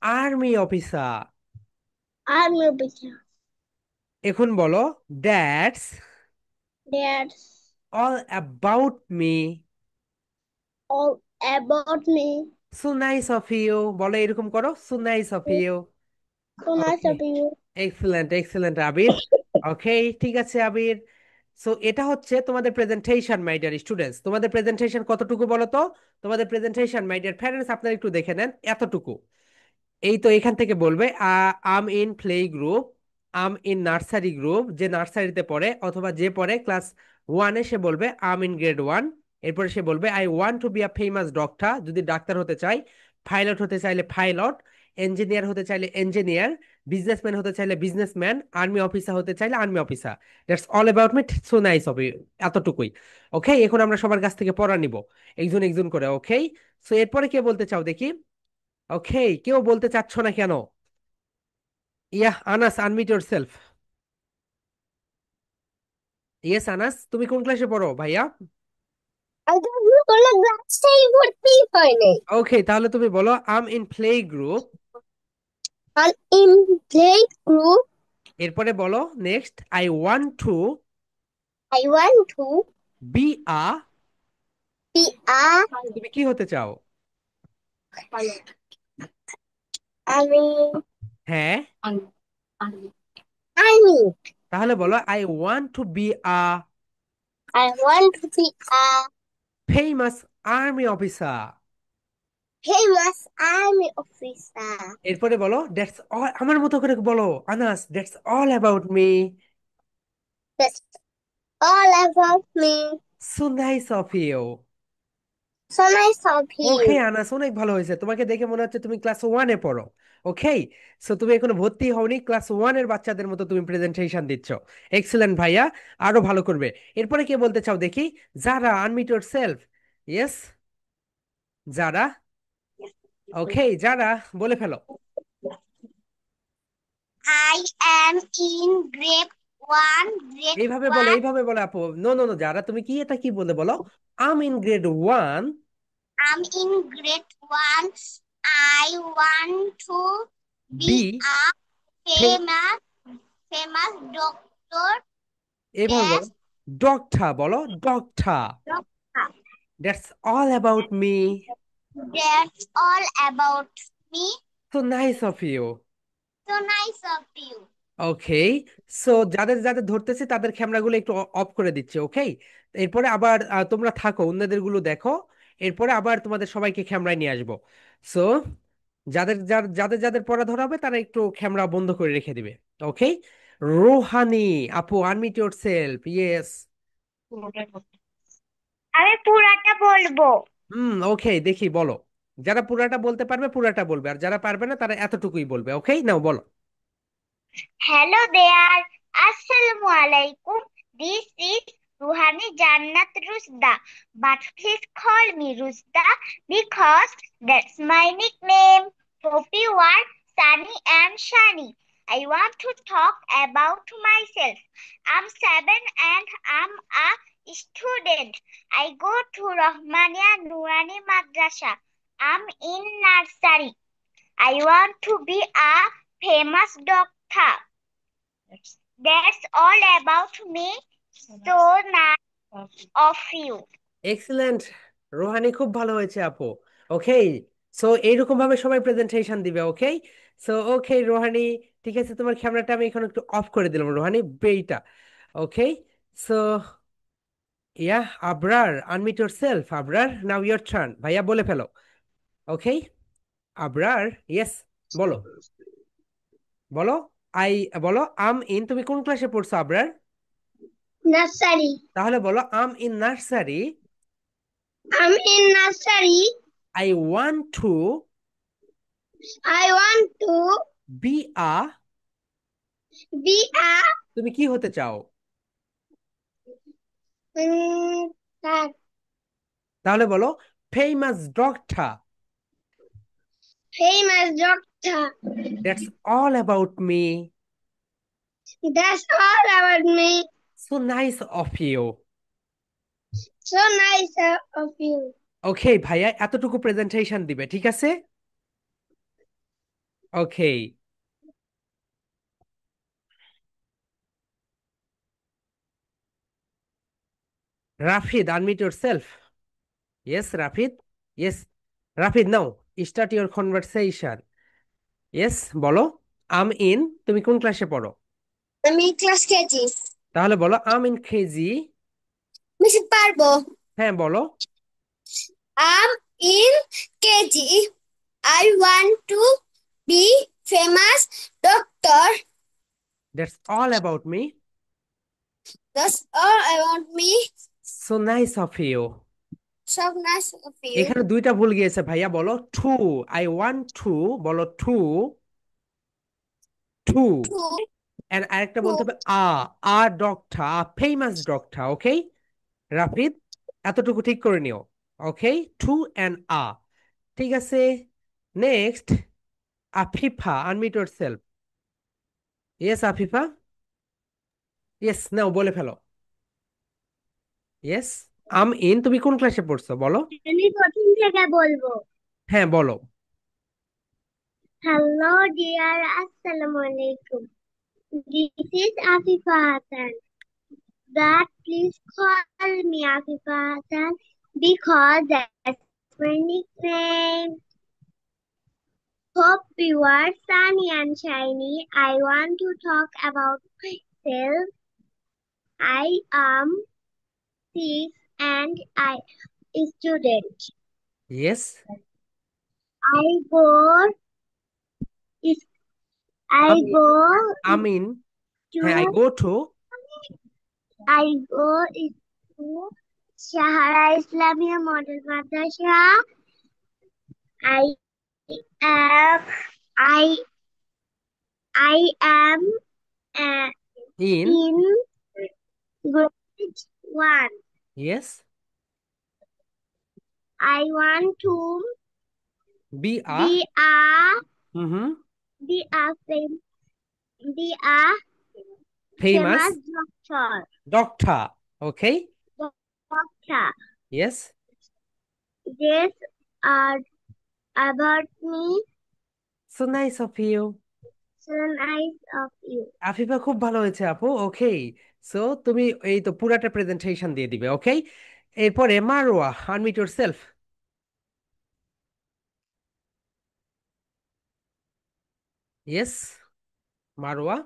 army officer. army teacher. এখন বলো that's That's all about me. all about me. So nice of you, বলো এরকম করো, so nice of you. So nice okay, of you. Excellent excellent Abir. Okay, ঠিক আছে Abir. So এটা হচ্ছে তোমাদের প্রেজেন্টেশন মাই ডিয়ার স্টুডেন্টস। তোমাদের প্রেজেন্টেশন কতটুকু বলো তো? তোমাদের প্রেজেন্টেশন মাই ডিয়ার প্যারেন্টস, আপনারা একটু দেখে নেন, এতটুকু। এই তো এখান থেকে বলবে I'm in play group, I'm in nursery group, যে নার্সারিতে পড়ে অথবা যে পড়ে ক্লাস ওয়ানে সে বলবে আম ইন গ্রেড ওয়ান। এরপরে সে বলবে I want to be a famous doctor, যদি ডাক্তার হতে চাই। পাইলট হতে চাইলে পাইলট। ইঞ্জিনিয়ার হতে চাইলে ইঞ্জিনিয়ার। বিজনেসম্যান হতে চাইলে বিজনেসম্যান। আর্মি অফিসার হতে চাইলে army officer. That's all about me, so nice of you. এতটুকুই। ওকে, এখন আমরা সবার কাছ থেকে পড়া নিব, একজন একজন করে। ওকে, সো এরপরে কে বলতে চাও দেখি? ওকে, কেউ বলতে চাচ্ছ না কেন? Yeah Anas, unmute yourself. Yes Anas, তুমি কোন ক্লাসে পড়ো ভাইয়া? আমি তো ভুল করলাম, ক্লাসটাই ভর্তি হয়নি। ওকে, তাহলে তুমি বলো I'm in play group. I'm in play group. এরপরে বলো next I want to I want to be a. be a তুমি কি হতে চাও? আমি হ্যাঁ, army. তাহলে বলো I want to be a I want to be a famous army officer. famous army officer. এরপরে বলো দ্যাটস অল, আমার মতো করে বলো Anas, that's all about me. That's all about me. So nice of you. So nice of okay you. Anas, অনেক ভালো হয়েছে, তোমাকে দেখে মনে হচ্ছে তুমি ক্লাস ওয়ানে পড়ো। ওকে, সো তুমি এখনো ভর্তি হওনি, ক্লাস ওয়ানের বাচ্চাদের মতো তুমি প্রেজেন্টেশন দিচ্ছ। এক্সেলেন্ট ভাইয়া, আরো ভালো করবে। এরপরে কে বলতে চাও দেখি? যারা, আনমিউট ইয়োর সেলফ। ইয়েস, যারা। ওকে, যারা, বলে ফেলো। I am in grade এইভাবে বলো, one. এইভাবে বলো আপু। নো নো নো, যারা তুমি কি, এটা কি বলে বলো? I'm in grade one. I'm in grade one. I want to be, be a famous doctor. এইভাবে বলো। That's ডগটা বলো, doctor. doctor. That's all about me. That's all about me. So nice of you. So nice of you. Okay, so যাদের যাদের ধরতেছে তাদের ক্যামেরাগুলো একটু off করে দিচ্ছে। ওকে, এরপরে আবার তোমরা থাকো, অন্যদের গুলো দেখো। এরপরে আবার তোমাদের সবাইকে ক্যামেরায় নিয়ে আসবো। সো যাদের যাদের পড়া ধরা হবে তারা একটু ক্যামেরা বন্ধ করে রেখে দিবে। ওকে, রোহানি আপু, আনমিউট ইয়োর সেলফ। ইয়েস। আমি পুরাটা বলবো। ওকে, দেখি বলো। যারা পুরাটা বলতে পারবে পুরাটা বলবে, আর যারা পারবে না তারা এতটুকুই বলবে। ওকে, নাও বলো। Hello there. Assalamu alaikum. This is Ruhani Jannat Rusda. But please call me Rusda because that's my nickname. Hope you are sunny and shiny. I want to talk about myself. I'm 7 and I'm a student. I go to Rahmania Nurani Madrasa. I'm in nursery. I want to be a famous doctor. That's all about me. So nice of you. Excellent, Rohani, খুব ভালো হয়েছে আপু। ওকে, so এইরকম ভাবে সবাই presentation দিবে। ওকে, so okay রোহানি, ঠিক আছে, তোমার ক্যামেরাটা আমি এখন একটু অফ করে দিলাম রোহানি, বেইটা। Okay, so yeah, Abrar, unmute yourself. Abrar, now your turn, ভাইয়া বলে ফেলো। ওকে, আবরার, ইয়েস, বলো, বলো। আই, বলো আম ইন, তুমি কোন ক্লাসে পড়ছো আবরার? Nursery. তাহলে বলো I'm in nursery. I'm in nursery. I want to I want to be a, be a তুমি কি হতে চাও? um, তাহলে বলো famous doctor. famous doctor. That's all about me. That's all about me. So nice of you. So nice of you. Okay ভাইয়া, এতটুকু presentation দিবে, ঠিক আছে? Okay, Rafid, unmute yourself. Yes Rafid, yes. Rafid, now start your conversation. Yes, বলো I'm in, তুমি কোন ক্লাসে পড়ো? আমি ক্লাস কেজি। তাহলে বলো আম ইন কেজি। বেশি পারবো। হ্যাঁ বলো। I'm in KG. I want to be famous doctor. That's all about me. That's all I want me. So nice of you. So nice of you. এখানে দুইটা ভুল গিয়েছে ভাইয়া, বলো টু। আই ওয়ান্ট টু, বলো টু, টু। To এন্ড আরেকটা বলতে to হবে a doctor, famous doctor. Okay Rafid, এতটুকু ঠিক করে নিও। ওকে, টু এন্ড ঠিক আছে। Next, Afifa, unmute yourself. Yes Afifa, yes, now বলে ফেলো। ইয়েস, আম ইন, তুমি কোন ক্লাসে পড়ছো বলো? আমি প্রথম থেকে বলবো। হ্যাঁ বলো। Hello dear, Assalamu alaikum. This is Afifa Hassan. That please call me Afifa Hassan because that's my nickname. Hope you are sunny and shiny. I want to talk about myself. I am 6 and I student. Yes, I go I আমি, go আমিন, হ্যাঁ I to go to, I go to Shahara Islamia Model Madrasa. I am I I am uh, In. in grade one. Yes. I want to Be a. be a Mm-hmm. be a fam- be a famous Famous doctor. Okay. doctor. Yes. This are about me. So nice of you. So nice of you. Afifa খুব ভালো হয়েছে আপু, ওকে। So তুমি এই তো পুরাটা presentation দিয়ে দিবে, ওকে। এরপরে Marwa, unmute yourself. Yes, Marwa.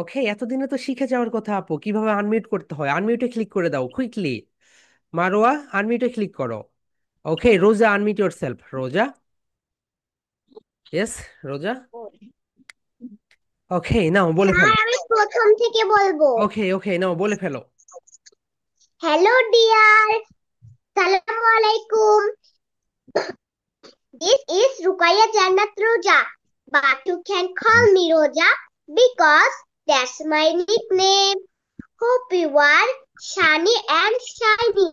Okay, এতদিনে তো শিখে যাওয়ার কথা আপু, কিভাবে আনমিউট করতে হয়। আনমিউটে ক্লিক করে দাও কুইকলি। মারওয়া, আনমিউটে ক্লিক করো। ওকে, রোজা, আনমিউট ইয়োরসেলফ। রোজা। ইয়েস, রোজা। ওকে, নাও বলে স্যার ফেলো। আমি প্রথম থেকে বলবো। ওকে ওকে, নাও বলে ফেলো। হ্যালো ডিয়ার, সালামু আলাইকুম। This is Rukaya Jannat Roja, but you can call me Roja because that's my nickname. Hope you are shiny and shiny.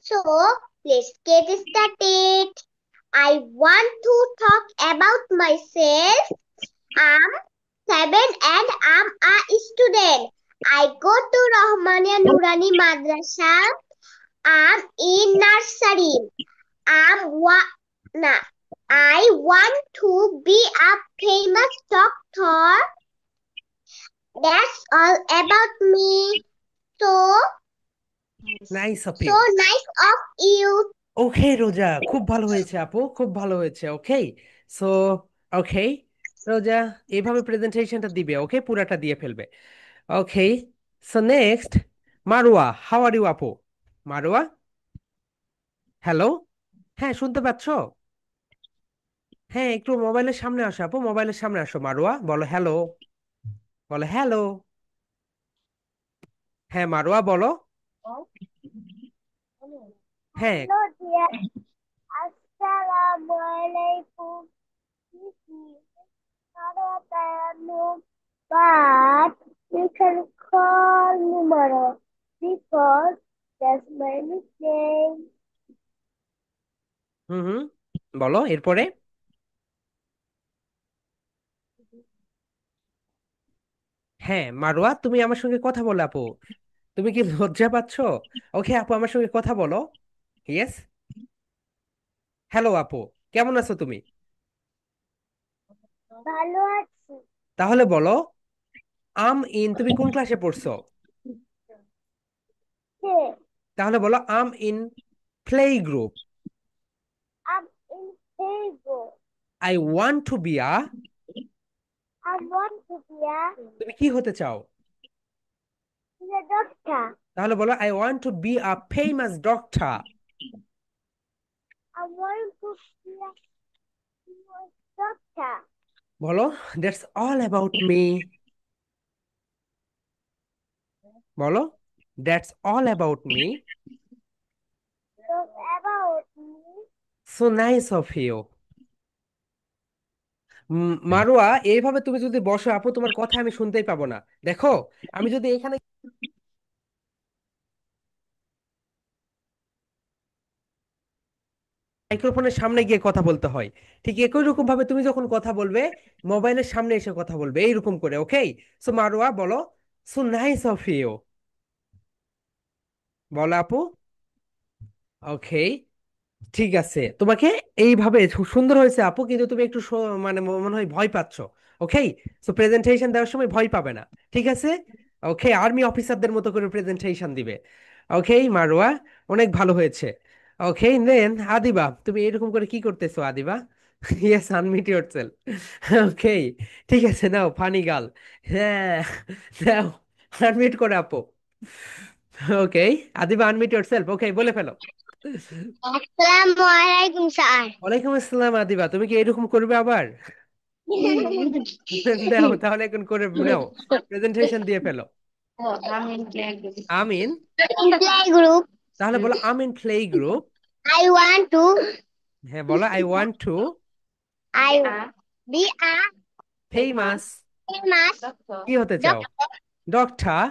So let's get started. I want to talk about myself. I'm 7 and I'm a student. I go to Rahmania Nurani Madrasa. I'm in nursery. Nah, I want to be a famous doctor. That's all about me. So, nice of so you. nice of you. Okay Roza, খুব ভালো হয়েছে আপু, খুব ভালো হয়েছে, ওকে। So okay রোজা, এইভাবে প্রেজেন্টেশনটা দিবে, ওকে, পুরাটা দিয়ে ফেলবে। Okay, so next Marua, how are you আপু? মারুয়া, হ্যালো। হ্যাঁ, শুনতে পাচ্ছো? হ্যাঁ, একটু মোবাইলের সামনে আসো আপু, মোবাইলের সামনে আসো। মারুয়া বলো হ্যালো, বলো হ্যালো। হ্যাঁ মারুয়া বলো। হ্যাঁ। Hello dear. Assalamualaikum. This is Sarotayanu, but you can call me Maro because that's my nickname. হুম হুম, বলো এরপরে। হ্যাঁ মারুয়া, তুমি আমার সঙ্গে কথা বলো আপু। তুমি কি লজ্জা পাচ্ছো? ওকে আপু, আমার সঙ্গে কথা বলো। ইয়েস। হ্যালো আপু, কেমন আছো তুমি? ভালো আছি। তাহলে বলো, তুমি কোন ক্লাসে পড়ছো? কে? তাহলে বলো in play group. I'm in Vigo. I want to be a. I want to be তুমি কি হতে চাও? a doctor. তাহলে বলো I want to be a famous doctor. I want to be a doctor. বলো দ্যাটস অল অ্যাবাউট মি। বলো that's all about me. So about me. So nice of you. Marua, এইভাবে তুমি যদি বসো আপু, তোমার কথা আমি শুনতেই পাবো না। দেখো, আমি যদি এখানে মাইক্রোফোনের সামনে গিয়ে কথা বলতে হয়, ঠিক একই রকম ভাবে তুমি যখন কথা বলবে, মোবাইলের সামনে এসে কথা বলবে এইরকম করে, ওকে। সো মারুয়া বলো, সো নাইস অফ ইউ। বলো আপু। ওকে, ঠিক আছে, তোমাকে এইভাবে সুন্দর হয়েছে আপু, কিন্তু তুমি একটু মানে মনে হয় ভয় পাচ্ছ। ওকে, সো প্রেজেন্টেশন দেওয়ার সময় ভয় পাবে না, ঠিক আছে? ওকে, আর্মি অফিসারদের মতো করে প্রেজেন্টেশন দিবে। ওকে মারুয়া, অনেক ভালো হয়েছে। ওকে, দেন আদিবা, তুমি এরকম করে কি করতেছো Adiba? Yes, unmute yourself. Okay, ঠিক আছে, নাও ফানি গার্ল। হ্যাঁ, নাও আনমিউট করে আপু। ওকে, আদিবা আনমিউট ইয়োরসেলফ, ওকে, বলে ফেলো। Assalamualaikum sir. ওয়ালাইকুম আসসালাম আদিবা, তুমি কি এরকম করবে আবার? নাও তাহলে, এখন করে নাও, প্রেজেন্টেশন দিয়ে ফেলো। আমিন। In playgroup. তাহলে বলো I'm in play group. I want to. হ্যাঁ বলো I want to I be a famous. famous কি হতে চাও? doctor. Doctor.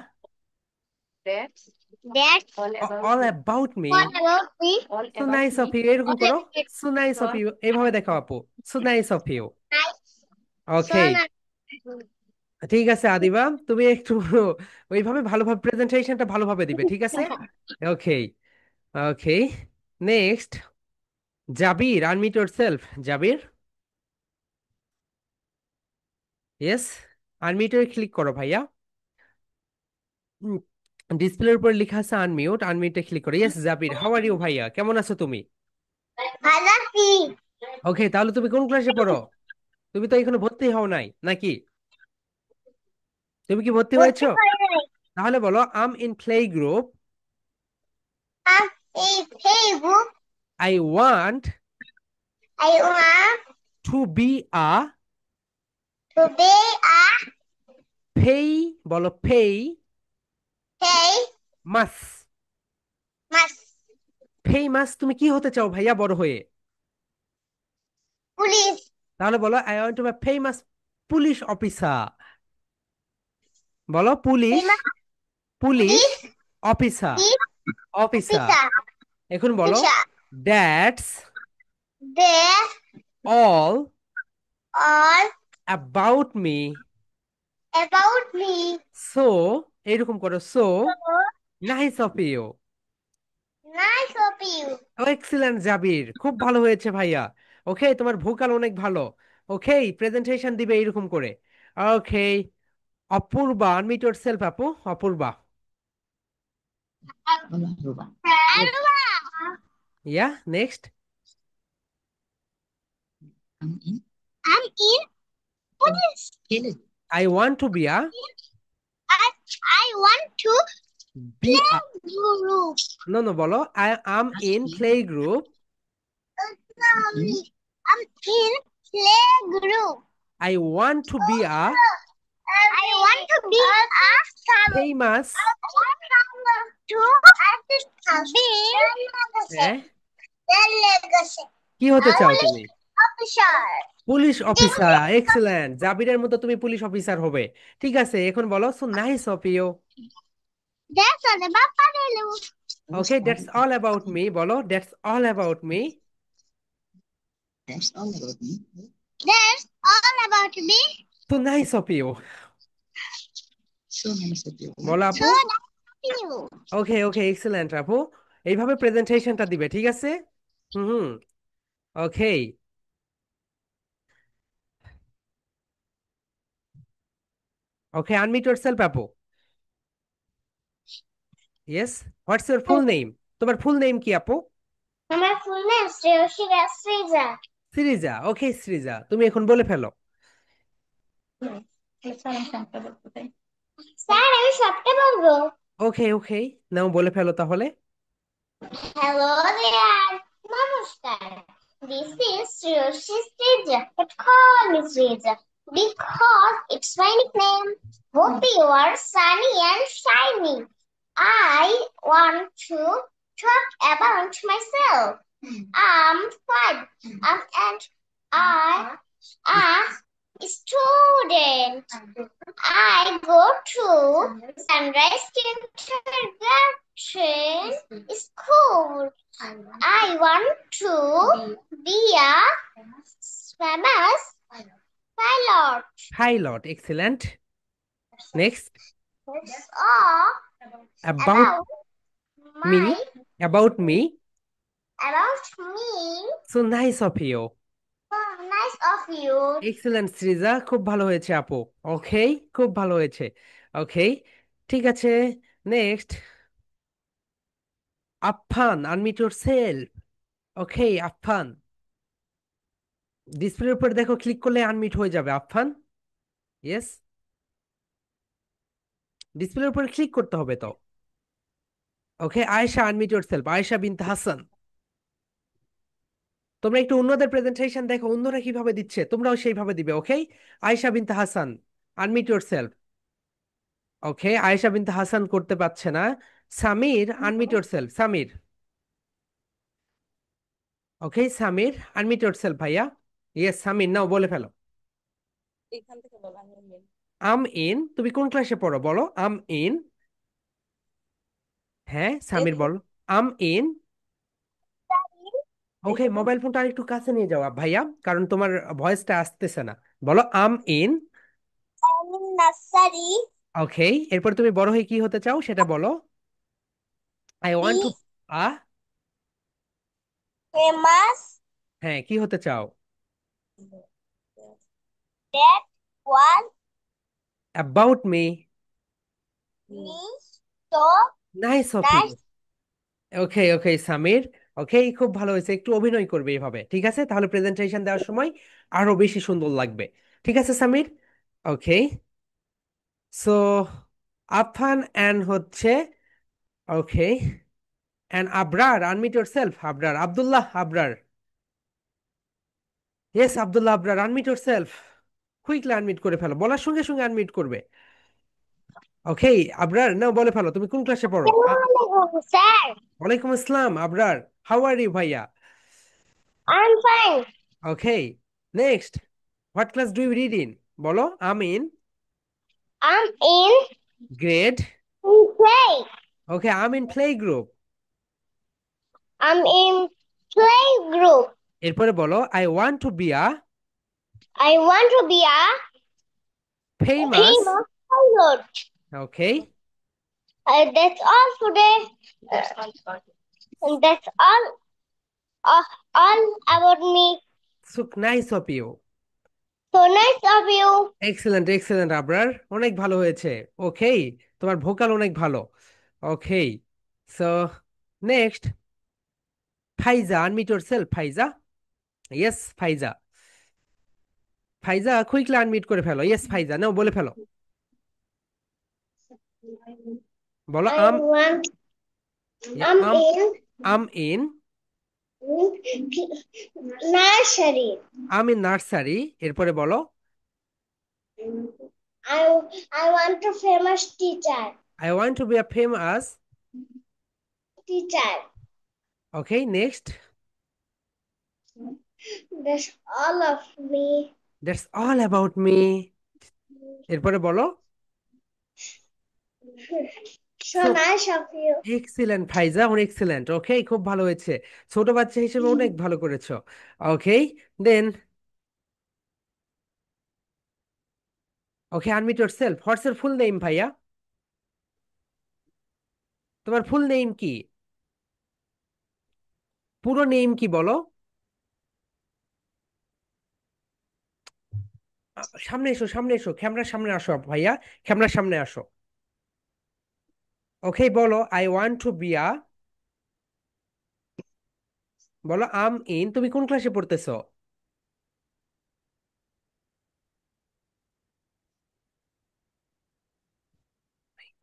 That's all about me. all about me. So nice of you, এরকম করো। সো নাইস অফ ইউ, এইভাবে দেখাও আপু। So nice of you. Nice. So okay, nice. ঠিক আছে আদিবা, তুমি একটু ওইভাবে ভালোভাবে প্রেজেন্টেশনটা ভালোভাবে দিবে, ঠিক আছে? Okay. Okay, next Jabir, unmute yourself. Jabir, yes, আনমিউটে ক্লিক করো ভাইয়া। ডিসপ্লের উপর লেখা আছে আনমিউট, আনমিউটে ক্লিক করো। Yes Jabir, how are you ভাইয়া, কেমন আছো তুমি? Halafi. ওকে, তাহলে তুমি কোন ক্লাসে পড়ো? তুমি তো এখনো ভর্তি হও নাই নাকি? তুমি কি ভর্তি What হয়েছো? the hell? তাহলে বলো I'm in play group. A Facebook. I want I want to be a to be a ফেই, বলো ফেই famous মাস। ফেমাস তুমি কি হতে চাও ভাইয়া বড় হয়ে? police. তাহলে বলো I want to be famous police officer. বলো police, Famous police police. Officer, Police officer. officer. এখন বলো Officer. That's They all all about me. about me. So, এইরকম করো, so So nice of you. nice of you. Excellent Jabir, খুব ভালো হয়েছে ভাইয়া। ওকে, তোমার ভোকাল অনেক ভালো। ওকে, প্রেজেন্টেশন দিবে এইরকম করে। ওকে, অপূর্বা, আনমিউট ইয়োরসেলফ আপু। Apurba, yeah next. I'm in police. I want to be a I want to be play a group. No no, বলো I am in play group. I'm in play group. I want to be a I want to be a famous. হ্যাঁ, কি হতে চাও তুমি? Police officer, excellent জাবিরের মতো তুমি police officer হবে। ঠিক আছে, এখন বলো so nice of you. Okay, that's all about me, বলো that's all about me. That's all about me. So nice of you, বলো আপু। So that's you. Okay okay, excellent আপু। এইভাবে প্রেজেন্টেশনটা দিবে, ঠিক আছে? Hmm hmm. Okay, okay, unmute yourself আপু। Yes, what's your full name? তোমার ফুল নেম কি আপু? আমার full name Shreyoshi Srija. Srija. Okay Srija, তুমি এখন বলে ফেলো। স্যার আমি সবটা বলবো। ওকে ওকে, নাও বলে ফেলো তাহলে। Hello there. নমস্কার। This is Shriyoshi Sreja, but call me Sreja because it's my nickname. Hope you are sunny and shiny. I want to talk about myself. I'm five, and I am a student. I go to Sunrise Kindergarten School. I want to be a famous pilot. Pilot, excellent. Next, That's all about me, my about me. about me. So nice of you. Oh, nice of you. Excellent Srija, খুব ভালো হয়েছে আপু। ওকে, খুব ভালো হয়েছে। ওকে, ঠিক আছে, next Affan, unmute yourself. ওকে আফফান, ডিসপ্লের উপর দেখো, ক্লিক করলে আনমিউট হয়ে যাবে আফফান। ইয়েস, ডিসপ্লের উপর ক্লিক করতে হবে তো। ওকে, আয়েশা, আনমিউট ইয়োরসেলফ। আয়েশা বিনতে হাসান। তোমরা একটু অন্যদের প্রেজেন্টেশন দেখো, অন্যরা কিভাবে দিচ্ছে, তোমরাও সেইভাবে দিবে। Okay, Ayesha Binte Hasan, unmute yourself. Okay, Ayesha Binte Hasan করতে পারছে না। Samir, unmute yourself, Samir. Okay Samir, unmute yourself ভাইয়া। ইয়েস সামির, নাও বলে ফেলো। আম ইন, তুমি কোন ক্লাসে পড়ো বলো, আম ইন। হ্যাঁ সামির বলো। I'm in. ওকে, মোবাইল ফোনটা আরেকটু কাছে নিয়ে যাও ভাইয়া, কারণ তোমার ভয়েসটা আসতেছে না। বলো আম ইন। নার্সারি। ওকে, এরপর তুমি বড় হয়ে কি হতে চাও সেটা বলো। I be want to. A famous. হ্যাঁ, কি হতে চাও? That was about me. Me so nice of you. Nice. Okay okay Samir. Okay, খুব ভালো হয়েছে, একটু অভিনয় করবে এভাবে, ঠিক আছে? তাহলে প্রেজেন্টেশন দেওয়ার সময় আরো বেশি সুন্দর লাগবে। ঠিক আছে Samir. Okay, so Afan and হচ্ছে, okay, and Abrar, unmute yourself, Abrar, Abdullah Abrar. Yes Abdullah Abrar, unmute yourself. Quickly unmute করে ফেলো, বলার সঙ্গে সঙ্গে আনমিট করবে। ওকে, আবরার নাও বলে ফেলো, তুমি কোন ক্লাসে পড়ো? আসসালামু আলাইকুম স্যার। ওয়ালাইকুম আসসালাম আবরার। হাউ আর ইউ ভাইয়া? I am fine. Okay, next, what class do you read in? বলো I'm in. I'm in grade. Play. Okay, I'm in play group. I'm in play group. এরপরে বলো I want to be a I want to be a famous. famous pilot. Okay, That's all today. And that's uh, all about me. So nice of you. So nice of you. Excellent excellent Abrar, অনেক ভালো হয়েছে। ওকে, তোমার vocal অনেক ভালো। ওকে, so next, ফাইজা, unmute yourself ফাইজা। Yes ফাইজা। ফাইজা quickly unmute করে ফেলো। Yes ফাইজা, নাও বলে ফেলো। বলো I am. want. I'm am. in am in. nursery. Am in nursery. এরপরে বলো I want to famous teacher. I want to be a famous. Teacher. Okay next, That's all of me. That's all about me. এরপরে বলো So so nice of you. Excellent Faiza, অনেক excellent. ওকে, খুব ভালো হয়েছে, ছোট বাচ্চা হিসেবে অনেক ভালো করেছো। Okay, then, okay unmute yourself. What's your full name ভাইয়া? তোমার ফুল নেম কি? পুরো নেম কি বলো? সামনে এসো, সামনে এসো, ক্যামেরার সামনে আসো ভাইয়া, ক্যামেরার সামনে আসো। ওকে, বলো I want to be a, বলো আম ইন, তুমি কোন ক্লাসে পড়তেছো?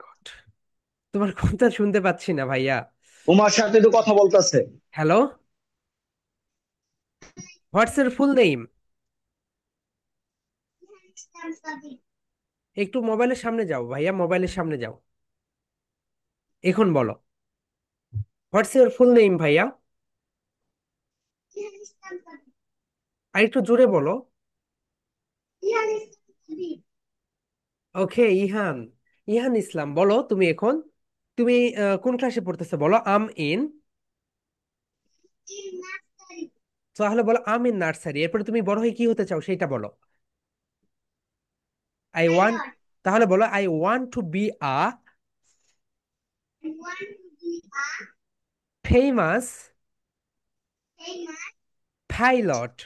God, তোমার কথা শুনতে পাচ্ছি না ভাইয়া। তোমার সাথে তো কথা বলতেছে। Hello, what's your full name? একটু মোবাইলের সামনে যাও ভাইয়া, মোবাইলের সামনে যাও, এখন বলো হোয়াটস ইওর ফুল নেম ভাইয়া। আর একটু জোরে বলো। ওকে ইহান, ইহান ইসলাম, বলো তুমি এখন, তুমি কোন ক্লাসে পড়তেছো বলো, আম ইন। তাহলে বলো আম ইন নার্সারি। এরপরে তুমি বড় হয়ে কি হতে চাও সেটা বলো। আই ওয়ান্ট, তাহলে বলো I want to be a famous pilot.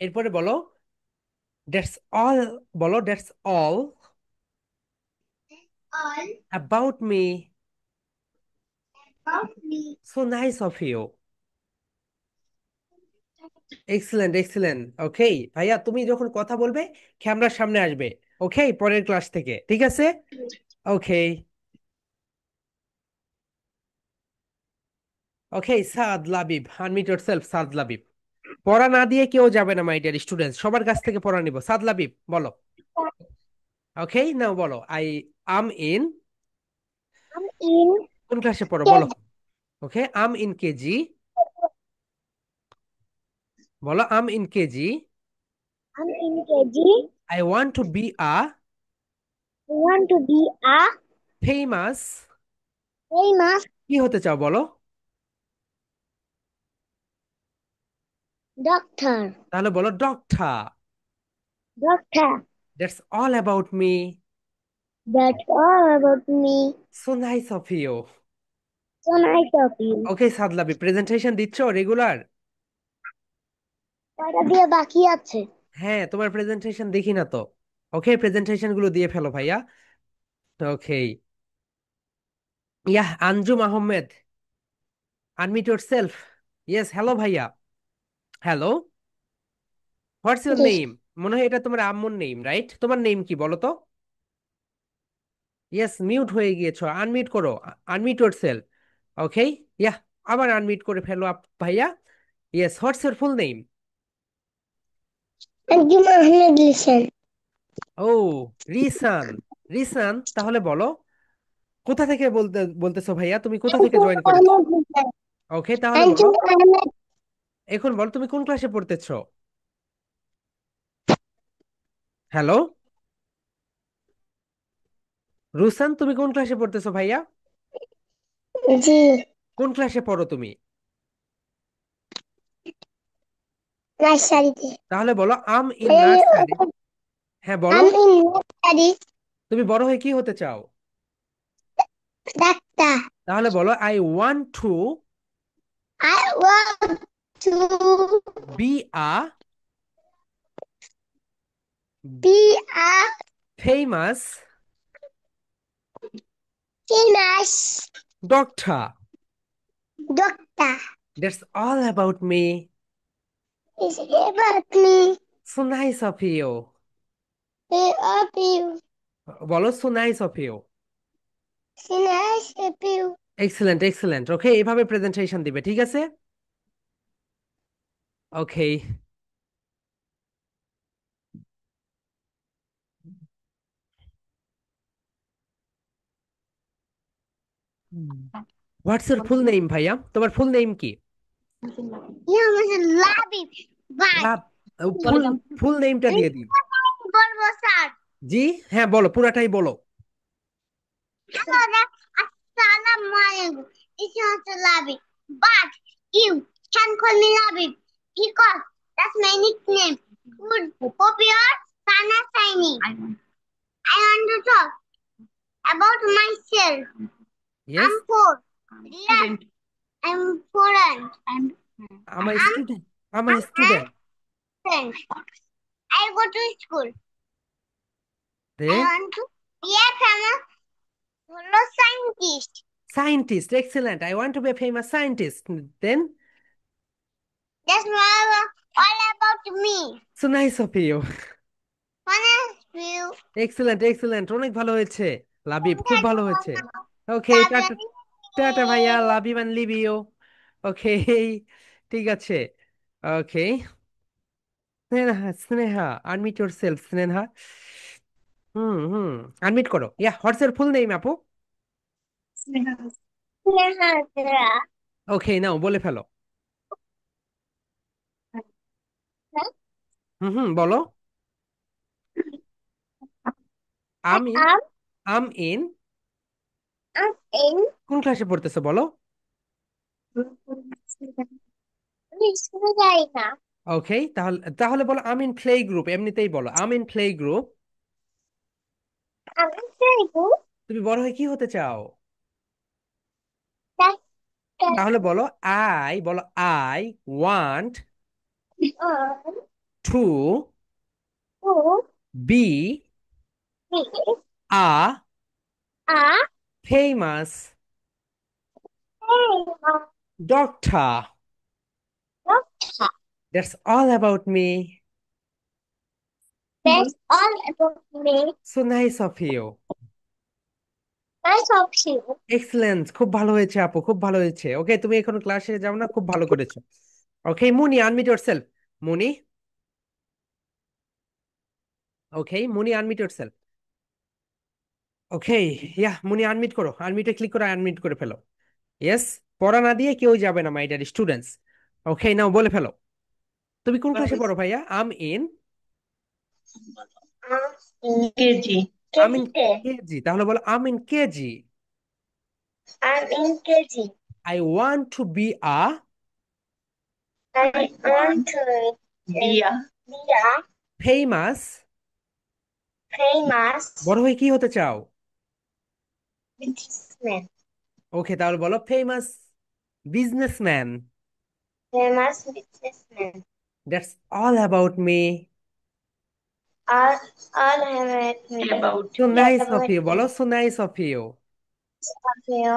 এরপরে বলো দ্যাটস অল, বলো that's all about me. So nice of you. Excellent excellent. Okay ভাইয়া, তুমি যখন কথা বলবে ক্যামেরার সামনে আসবে। ওকে, পরের ক্লাস থেকে, ঠিক আছে? ওকে। ওকে সাদ লাবিব, আনমিট ইয়োরসেলফ সাদ লাবিব। পড়া না দিয়ে কেউ যাবে না মাই ডিয়ার স্টুডেন্টস, সবার কাছ থেকে পড়া নিব। সাদ লাবিব বলো। ওকে, নাও বলো I am in, I'm in কোন ক্লাসে পড়ো বলো। KG. Okay, I'm in KG, বলো I'm in KG. I'm in KG. I want to be a I want to be a famous, famous কি হতে চাও বলো। doctor. তাহলে বলো doctor. Doctor. That's all about me, That's all about me. So nice of you. So nice of you. Okay Sadlabi, presentation দিচ্ছ regular? কয়টা দিয়ে বাকি আছে? হ্যাঁ, তোমার প্রেজেন্টেশন দেখি না তো। ওকে, প্রেজেন্টেশন গুলো দিয়ে ফেলো ভাইয়া। Okay, yeah Anjum Ahmed, unmute yourself. Yes, hello ভাইয়া। হ্যালো, হোয়াটস ইউর জি। নেম? মনে হয় এটা তোমার আম্মুর নেম, রাইট? তোমার নেম কি বলো তো? ইয়েস, মিউট হয়ে গিয়েছো, আনমিউট করো। Unmute your self. Okay, yeah, আবার আনমিউট করে ফেলো ভাইয়া। Yes, what's your full name? একজন আহমেদ লিসেন। ও, রিসান। রিসান, তাহলে বলো কোথা থেকে বলতেছো ভাইয়া, তুমি কোথা থেকে একজন জয়েন করেছো? আহমেদ লিসেন। ওকে, তাহলে বলো একজন আহমেদ। এখন বলো তুমি কোন ক্লাসে পড়তেছো। হ্যালো, রুসান, তুমি কোন ক্লাসে পড়তেছো ভাইয়া? জি। কোন ক্লাসে পড়ো তুমি? নার্সারিতে। তাহলে বলো আম ইন নার্সারি। হ্যাঁ বলো, আমি নার্সারি তুমি বড় হয়ে কি হতে চাও? ডাক্তার। তাহলে বলো I want to I want to be a be a famous famous doctor. doctor. That's all about me, It's about me. So nice of you. They of you. বলো so nice of you. It's nice of you. Excellent excellent. Okay, এইভাবে presentation দিবে, ঠিক আছে? ওকে, হোয়াটস your full name ভাইয়া, তোমার full name কি? Yeah, I love it. But লাভ, ফুল ফুল নেমটা দিয়ে দিন। বলবো স্যার। জি, হ্যাঁ বলো, পুরাটাই বলো। Hello, assalamu alaikum. This is Labib. But you can call me Labib because that's my nickname. Good. Hope your sun is shining. I want to talk about myself. Yes, I'm four. Relax. I'm foreign. আমার I'm student, আমার I'm student friend. I go to school. রে। I want to be a famous solo scientist. Scientist, excellent, I want to be a famous scientist. Then That's all about me. So nice of you. Honest view. Excellent excellent, অনেক ভালো হয়েছে লাবিব, খুব ভালো হয়েছে। ওকে, tata. Tata. টাটা ভাইয়া, love you and live you. Okay, ঠিক আছে। Okay, Sneha Sneha, unmute yourself Sneha. Hmm hmm, unmute করো। ইয়া, হোয়াটস এর ফুল নেম আপু? Sneha. ওকে, নাও বলে ফেলো। হুম হুম, বলো। I am in, um in, am in কোন ক্লাসে পড়তেছো বলো। স্কুলে যাই না। ওকে, তাহলে তাহলে বলো আম ইন প্লে গ্রুপ, এমনিতেই বলো আম ইন প্লে গ্রুপ। আমি চাইবো তুমি বড় হয়ে কি হতে চাও? ডাক্তার তাহলে বলো আই, বলো I want on to to be be a a famous famous doctor. Doctor. That's all about me, That's all about me. So nice of you. Nice of you. Excellence, খুব ভালো হয়েছে আপু, খুব ভালো হয়েছে। ওকে, তুমি এখন ক্লাসে যাও না, খুব ভালো করেছো। ওকে মুনি, আনমিট ইয়োরসেলফ। মুনি, ওকে মুনি, আনমিট ইয়োরসেলফ। ওকে, ইয়া মুনি আনমিট করো, আনমিটে ক্লিক করে আনমিট করে ফেলো। ইয়েস, পড়া না দিয়ে কেউ যাবে না মাই ডিয়ার স্টুডেন্টস। ওকে, নাও বলে ফেলো। তুমি কোন ক্লাসে পড়ো ভাইয়া? I'm in KG I'm in কেজিতে কেজি, তাহলে বলো I'm in KG. I'm in KG I want to be a I want to be a famous. famous বড় হয়ে কি হতে চাও? businessman ওকে, তাহলে বলো famous businessman. famous businessman that's all about me. all have it about so nice of about you, me বলো so nice of you. you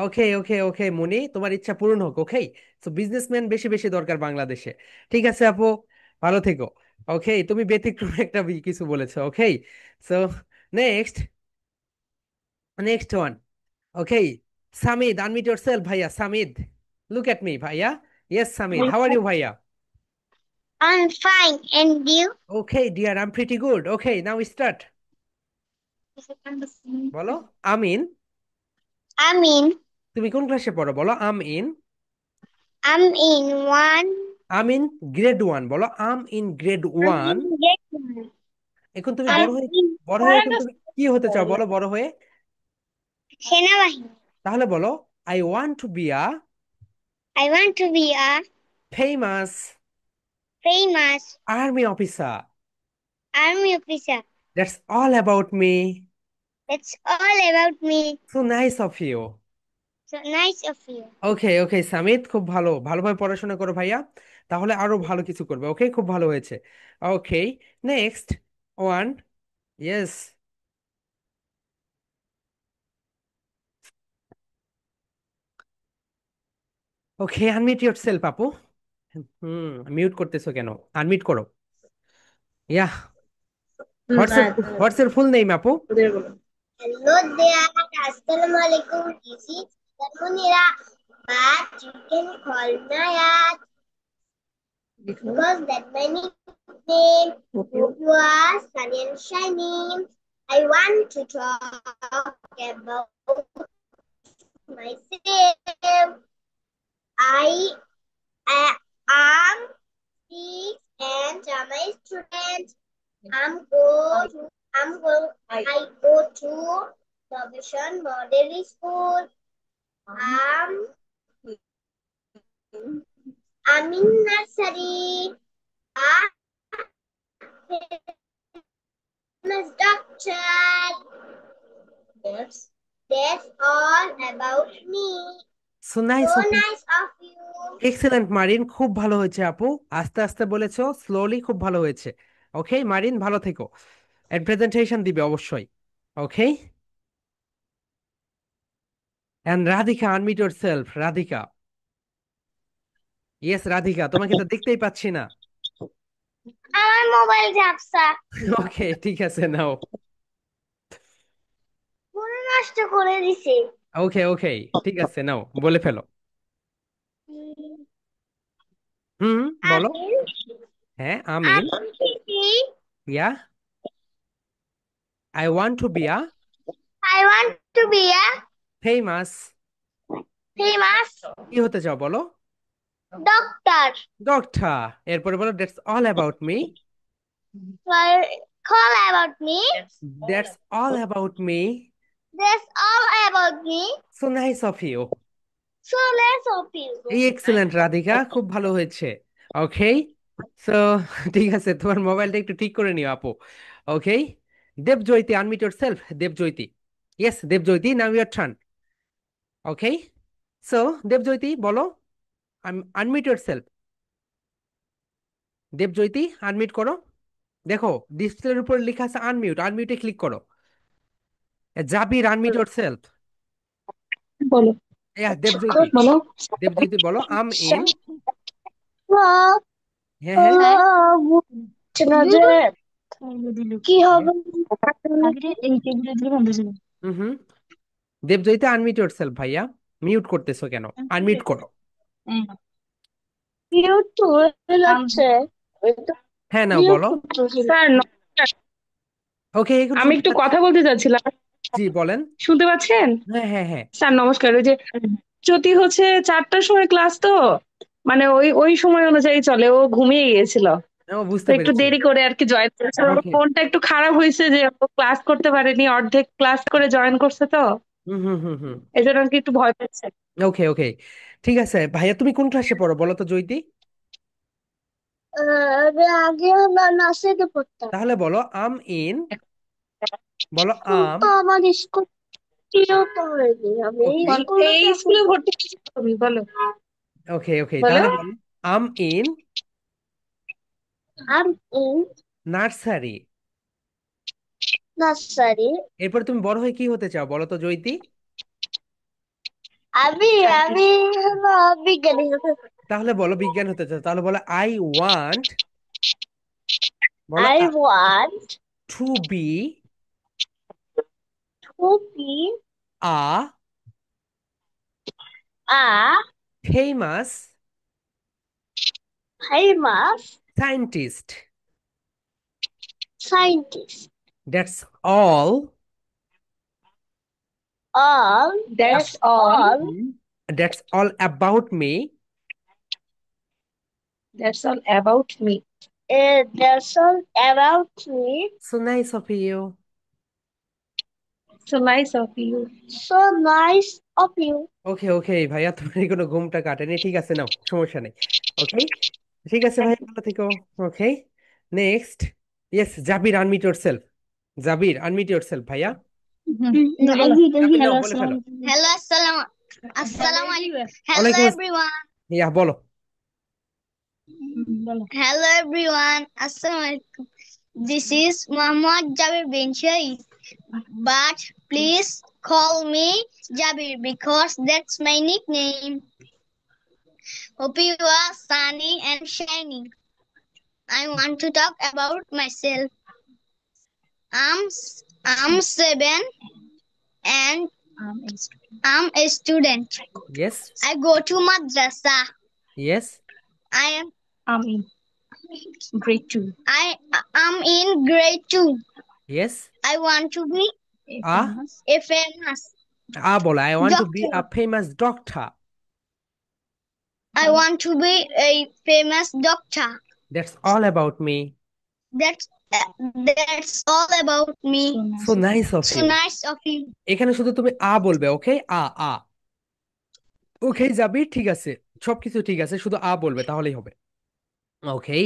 okay okay okay Muni, তোমার ইচ্ছা পূরণ হোক। ওকে, সো বিজনেসম্যান বেশি বেশি দরকার বাংলাদেশে। ঠিক আছে আপু, ভালো থেকো। ওকে, তুমি ব্যতিক্রম একটা কিছু বলেছো। Okay, so next, next one. Okay, Samid unmute yourself ভাইয়া। সামিদ, লুক এট মি ভাইয়া। Yes Samid, how are you ভাইয়া? I'm fine and you okay dear, I am pretty good. Okay, now start. বলো আমিন। I'm in তুমি কোন ক্লাসে পড়ো? বলো I'm in. I'm in one Amin grade one, বলো I'm in grade I'm one. in grade one এখন তুমি I'm বড় হয়ে, in বড় হয়ে এখন তুমি কি হতে চাও বলো বড় হয়ে? সেনাবাহিনী তাহলে বলো I want to be a I want to be a famous famous army officer. army officer. That's all about me. That's all about me. So nice of you. So nice of you. Okay okay Samit, খুব ভালো, ভালোভাবে পড়াশোনা করো ভাইয়া, তাহলে আরো ভালো কিছু করবে। ওকে, খুব ভালো হয়েছে। ওকে, নেক্সট ওয়ান। ইয়েস, ওকে আনমিউট ইয়োরসেলফ আপু। মিউট করতেছো কেন? আনমিউট করো। Yeah, what's your full name আপু? Hello there. Assalamu alaikum. This is Munira. But you can call me Ayat because that's my nickname. Hope you are sunny and shining. I want to talk about myself. I am six and I'm a student. I go to Salvation Model School. Um, I'm in nursery. I'm famous doctor. That's all about me. So nice So of you. nice of you. Excellent Marin, খুব ভালো হয়েছে আপু। আস্তে আস্তে বলেছো, slowly, খুব ভালো হয়েছে। ওকে মারিন, ভালো থেকো। এন্ড প্রেজেন্টেশন দিবে অবশ্যই। Okay, and Radhika unmute yourself. Radhika, yes Radhika, তোমাকে তো দেখতেই পাচ্ছি না। আমার মোবাইল ঝাপসা ওকে ঠিক আছে, নাও। পুরো নষ্ট করে দিছে ওকে ওকে, ঠিক আছে, নাও বলে ফেলো। হুম, বলো। আমি হ্যাঁ আমিন। আমি yeah, I want to be a I want to be a famous. famous কি হতে চাও বলো? doctor. ডক্টর। এরপরে বলো that's all about me. Well, call about me. That's all about me. That's all about me. So nice of you. So let's hope you. এই excellent Radhika, খুব ভালো হয়েছে। ওকে, সো ঠিক আছে, তোমার মোবাইলটা একটু ঠিক করে নিও আপু। Okay, Debjyoti unmute yourself. Debjyoti, yes Debjyoti, now your turn. Okay, so Debjyoti বলো আনমিউট ইয়োরসেলফ। দেবজ্যোতি আনমিউট করো। দেখো ডিসপ্লের উপর লেখা আছে আনমিউট, আনমিউটে ক্লিক করো। জাবির আনমিউট ইয়োরসেলফ। বলো দেবজ্যোতি, বলো দেবজ্যোতি বলো আম ইন। Hello. হ্যাঁ হ্যাঁ বুঝছে না যে কি হ্যাঁ, হবে এই টেবিলে দিলে বন্ধ ছিল হুম হুম, দেবজয়িতা আনমিউট ইয়োরসেলফ ভাইয়া। মিউট করতেছো কেন? আনমিউট করো। ইউটিউবে যাচ্ছে হ্যাঁ নাও মিউট বলো। করতেছি স্যার ওকে এখন আমি শুনতে একটু পাচ্ছি। কথা বলতে চাচ্ছিলাম জি বলেন। শুনতে পাচ্ছেন? হ্যাঁ হ্যাঁ হ্যাঁ। স্যার নমস্কার। ওই যে জ্যোতি হচ্ছে 4টার সময় ক্লাস তো, মানে ওই ওই সময় অনুযায়ী চলে, ও ঘুমিয়ে গিয়েছিল। ও তো বুঝতে একটু পেরেছি। দেরি করে আর কি জয়েন করেছে, ওর ওকে। ফোনটা একটু খারাপ হয়েছে যে ও ক্লাস করতে পারেনি, অর্ধেক ক্লাস করে জয়েন করছে তো, হুম হুম হুম হুম। এই জন্য আর কি একটু ভয় পাচ্ছে। ওকে ওকে, ঠিক আছে ভাইয়া, তুমি কোন ক্লাসে পড়ো বলো তো জয়তি? আমি আগে হলো নার্সারিতে পড়তাম। তাহলে বলো আম ইন, বলো আম। তো আমার স্কুল তো হয়নি, আমি এই ওকে স্কুলে এই স্কুলে ভর্তি হয়েছে তুমি, বলো ওকে ওকে, বলো। তাহলে বলো I'm in I'm in nursery. nursery. এরপর তুমি বড় হয়ে কি হতে চাও বলো তো জয়তি? আমি আমি হলো বিজ্ঞানী হতে চাই। তাহলে বলো বিজ্ঞান হতে চাও, তাহলে বলো আই ওয়ান্ট, বলো I want to be to be a a famous famous scientist. scientist. That's all, All that's that's all, all. That's all about me. That's all about me. That's all about me. So nice of you. So nice of you. So nice of you. Okay okay ভাইয়া, তোমার কোনো ঘুমটা কাটেনি, ঠিক আছে, নাও সমস্যা নেই। ওকে, ঠিক আছে ভাইয়া, ভালো থেকো। Okay, next. Yes, Jabir unmute yourself. Jabir unmute yourself ভাইয়া। বলো। জাবির নাও হ্যালো বলে আসসালাম। ফেলো। Hello, assalamu alaikum. Hello ওয়ালাইকুম everyone. আসসালাম, ইয়া বলো। বলো। Hello everyone. Assalamu alaikum. This is Muhammad Jabir bin Shaid. But please call me Jabir because that's my nickname. Hope you are sunny and shining. I want to talk about myself. I'm I'm 7 and I'm a student. Yes I go to madrasa. Yes I am আমি grade 2। I am in grade 2. Yes. I want to be a a famous বলো, I want to be doctor. A famous doctor. I want to be a famous doctor. That's all about me. That's that's all about me. So nice of So you. nice of you. এখানে শুধু তুমি বলবে, ওকে, আ। ওকে জাবির, ঠিক আছে, সবকিছু ঠিক আছে, শুধু বলবে তাহলেই হবে। Okay,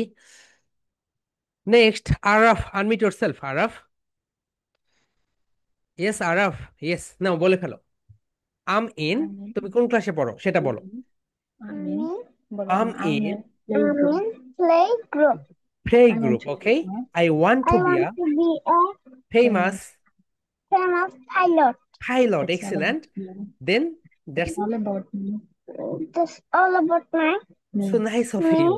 next Araf, unmute yourself Araf. Yes Araf, yes, now বলে ফেলো। আম ইন, তুমি কোন ক্লাসে পড়ো সেটা বলো। আমি বলো। I'm in Play group. Play group. Okay, I want to I be want a to be a famous famous pilot. Pilot. Excellent. Then that's all about me. That's all about my so nice of me. You.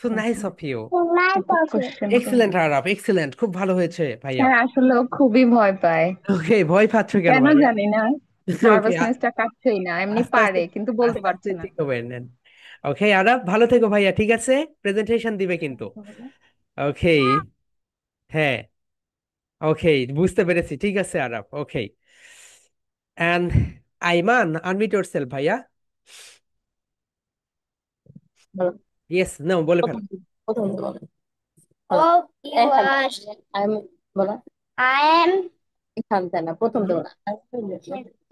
So nice of you. So nice of you. Question করো। Excellent Araf, excellent, খুব ভালো হয়েছে ভাইয়া। হ্যাঁ আসলে ও খুবই ভয় পায়, ওকে, ভয় পাচ্ছ কেন কেন ভাইয়া? জানি না, ওকে, নার্ভাসনেসটা কাটছেই না, এমনি আস্তে আস্তে পারে কিন্তু বলতে আস্তে আস্তে পারছে না। ঠিক হবে নেন। ওকে আরাফ, ভালো থেকো ভাইয়া, ঠিক আছে, প্রেজেন্টেশন দিবে কিন্তু। ওকে, হ্যাঁ, ওকে, বুঝতে পেরেছি, ঠিক আছে আরাফ। ওকে, এন্ড আইমান, আনমিউট ইয়োরসেলফ ভাইয়া। বলো। ইয়েস, নাও বলে ফেলো। প্রথম প্রথম বলো। বলো। Hope you hello, are. আমি বলো। I am. এখান থেকে না, প্রথম হুম, দেবো না।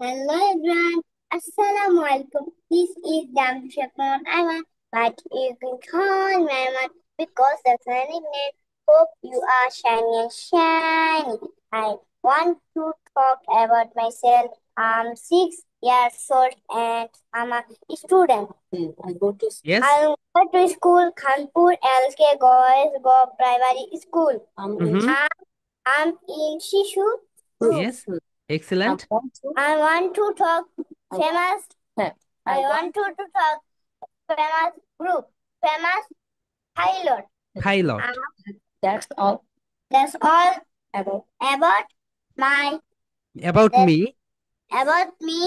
Hello everyone. Assalamu alaikum. This is Damshakman Aiman, but you can call me Aiman because that's my nickname. Hope you are shiny and shiny. I want to talk about myself. I'm 6 years old and I'm a student. I go to yes. I go to school, Khanpur LK Boys Go Primary School. Hmm, I'm in Shishu group. Yes, excellent. I want to talk famous. হ্যাঁ, I want to talk famous group, famous pilot. Pilot. That's all That's all about about my about me. about me.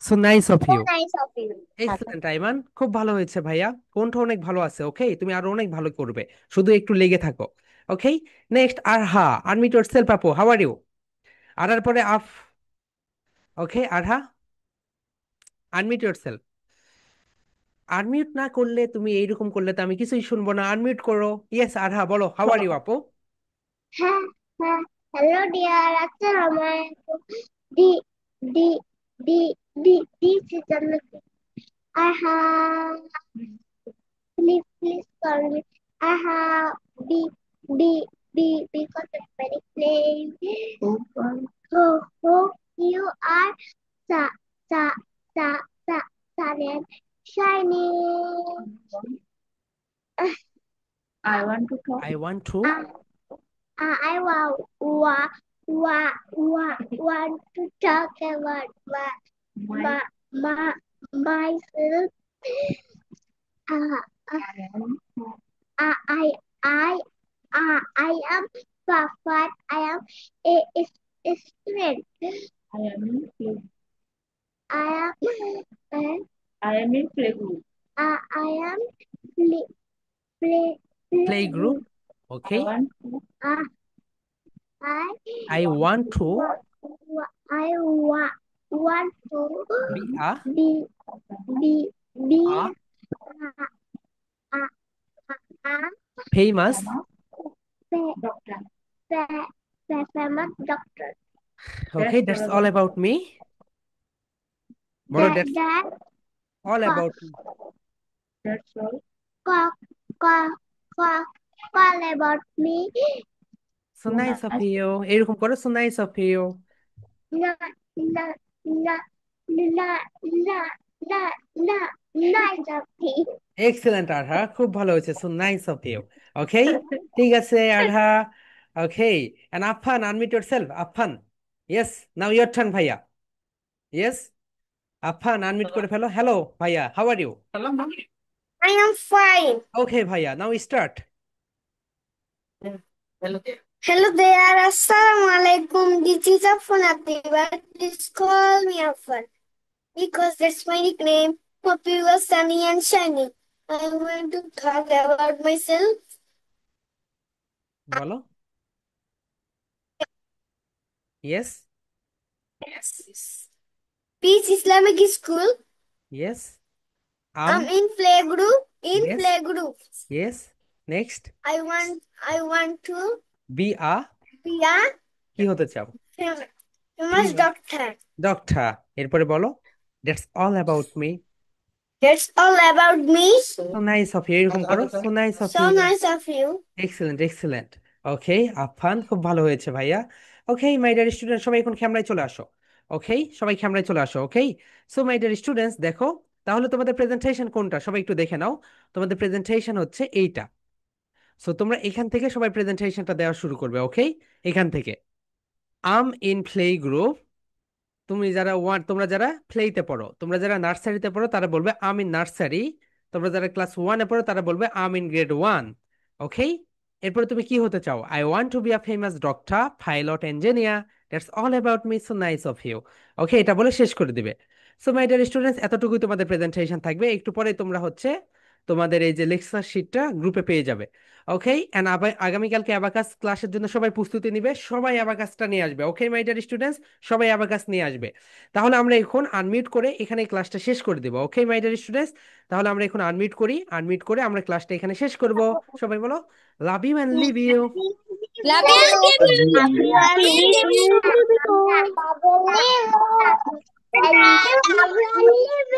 So nice of So you. nice of you. Excellent Aiman, খুব ভালো হয়েছে ভাইয়া, কোনটা অনেক ভালো আছে। ওকে, তুমি আরো অনেক ভালো করবে, শুধু একটু লেগে থাকো। ওকে, নেক্সট আরহা, আনমিউট ইয়োরসেলফ আপু, হাউ আর ইউ? আর পরে আফ, ওকে আরহা, আনমিউট ইয়োরসেলফ। আনমিউট না করলে, তুমি এইরকম করলে তো আমি কিছুই শুনবো না। আনমিউট করো। ইয়েস আরহা, বলো হাউ আর ইউ আপু? হ্যাঁ, হ্যাঁ, হ্যালো ডিয়ার, আসসালামু আলাইকুম। দি দি দি this is Janati. I have, please call me. I have because it's very plain. Oh, you are sa sa sa sun and shining. I want to talk. I want to. I want to talk about my, my myself. Uh, I I I am Fafat. I am a student. I am I am I am in playgroup. I am play play play group. playgroup. Okay. Uh, I I want to I want to be a be be be a a a famous. doctor. Famous doctor. Okay, that's all about me. বলো That that's that all call about me. call call call call about me. So nice of you, এরকম করো। So nice of you. Not not not not not not not nice of me. Excellent Arha, খুব ভালো হয়েছে। So nice of you. Okay, ঠিক আছে Arha. Okay, and Afan, unmute yourself. Afan, yes, now your turn ভাইয়া। Yes, Afan আনমিউট করে ফেলো। হ্যালো ভাইয়া, how are you? I am fine. Okay ভাইয়া, now start. Hello there, Assalamu alaikum. This is Afan Atiba. Please call me Afan because that's my nickname. Hope you are sunny and shiny. I want to talk about myself. বলো। Yes. Peace Islamic School. Yes. I'm in playgroup. In yes. playgroup. Yes. Next. I want to be a be a কি হতে চাও? famous doctor. Doctor. এরপরে বলো that's all about me. That's all about me. So nice of you, এরকম করো। So nice of So you. nice of you. Excellent excellent. Okay Afan, খুব ভালো হয়েছে ভাইয়া। ওকে মাই ডিয়ার স্টুডেন্ট, সবাই এখন ক্যামেরায় চলে আসো। ওকে, সবাই ক্যামেরায় চলে আসো। ওকে, সো মাই ডিয়ার স্টুডেন্টস, দেখো তাহলে তোমাদের প্রেজেন্টেশন কোনটা, সবাই একটু দেখে নাও। তোমাদের প্রেজেন্টেশন হচ্ছে এইটা। সো তোমরা এখান থেকে সবাই প্রেজেন্টেশনটা দেওয়া শুরু করবে। ওকে, এখান থেকে আম ইন প্লে গ্রুপ। তোমরা যারা প্লেতে পড়ো, তোমরা যারা নার্সারিতে পড়ো তারা বলবে আম ইন নার্সারি। তোমরা যারা ক্লাস ওয়ানে পড়ো তারা বলবে I'm in grade one. Okay, এরপরে তুমি কি হতে চাও? I want to be a famous doctor, pilot, engineer. That's all about me, so nice of you. Okay, এটা বলে শেষ করে দিবে। সো মাই ডিয়ার স্টুডেন্টস, এতটুকুই তোমাদের প্রেজেন্টেশন থাকবে। একটু পরে তোমরা হচ্ছে তোমাদের এই যে লেকচার শিটটা গ্রুপে পেয়ে যাবে। ওকে, এন্ড আগামীকালকে অ্যাবাকাস ক্লাসের জন্য সবাই প্রস্তুতি নিবে। সবাই অ্যাবাকাসটা নিয়ে আসবে। ওকে মাই ডিয়ার স্টুডেন্টস, সবাই অ্যাবাকাস নিয়ে আসবে। তাহলে আমরা এখন আনমিউট করে এখানে ক্লাসটা শেষ করে দেবো। ওকে মাই ডিয়ার স্টুডেন্টস, তাহলে আমরা এখন আনমিউট করি। আনমিউট করে আমরা ক্লাসটা এখানে শেষ করব। সবাই বলো love you and live you. Love you.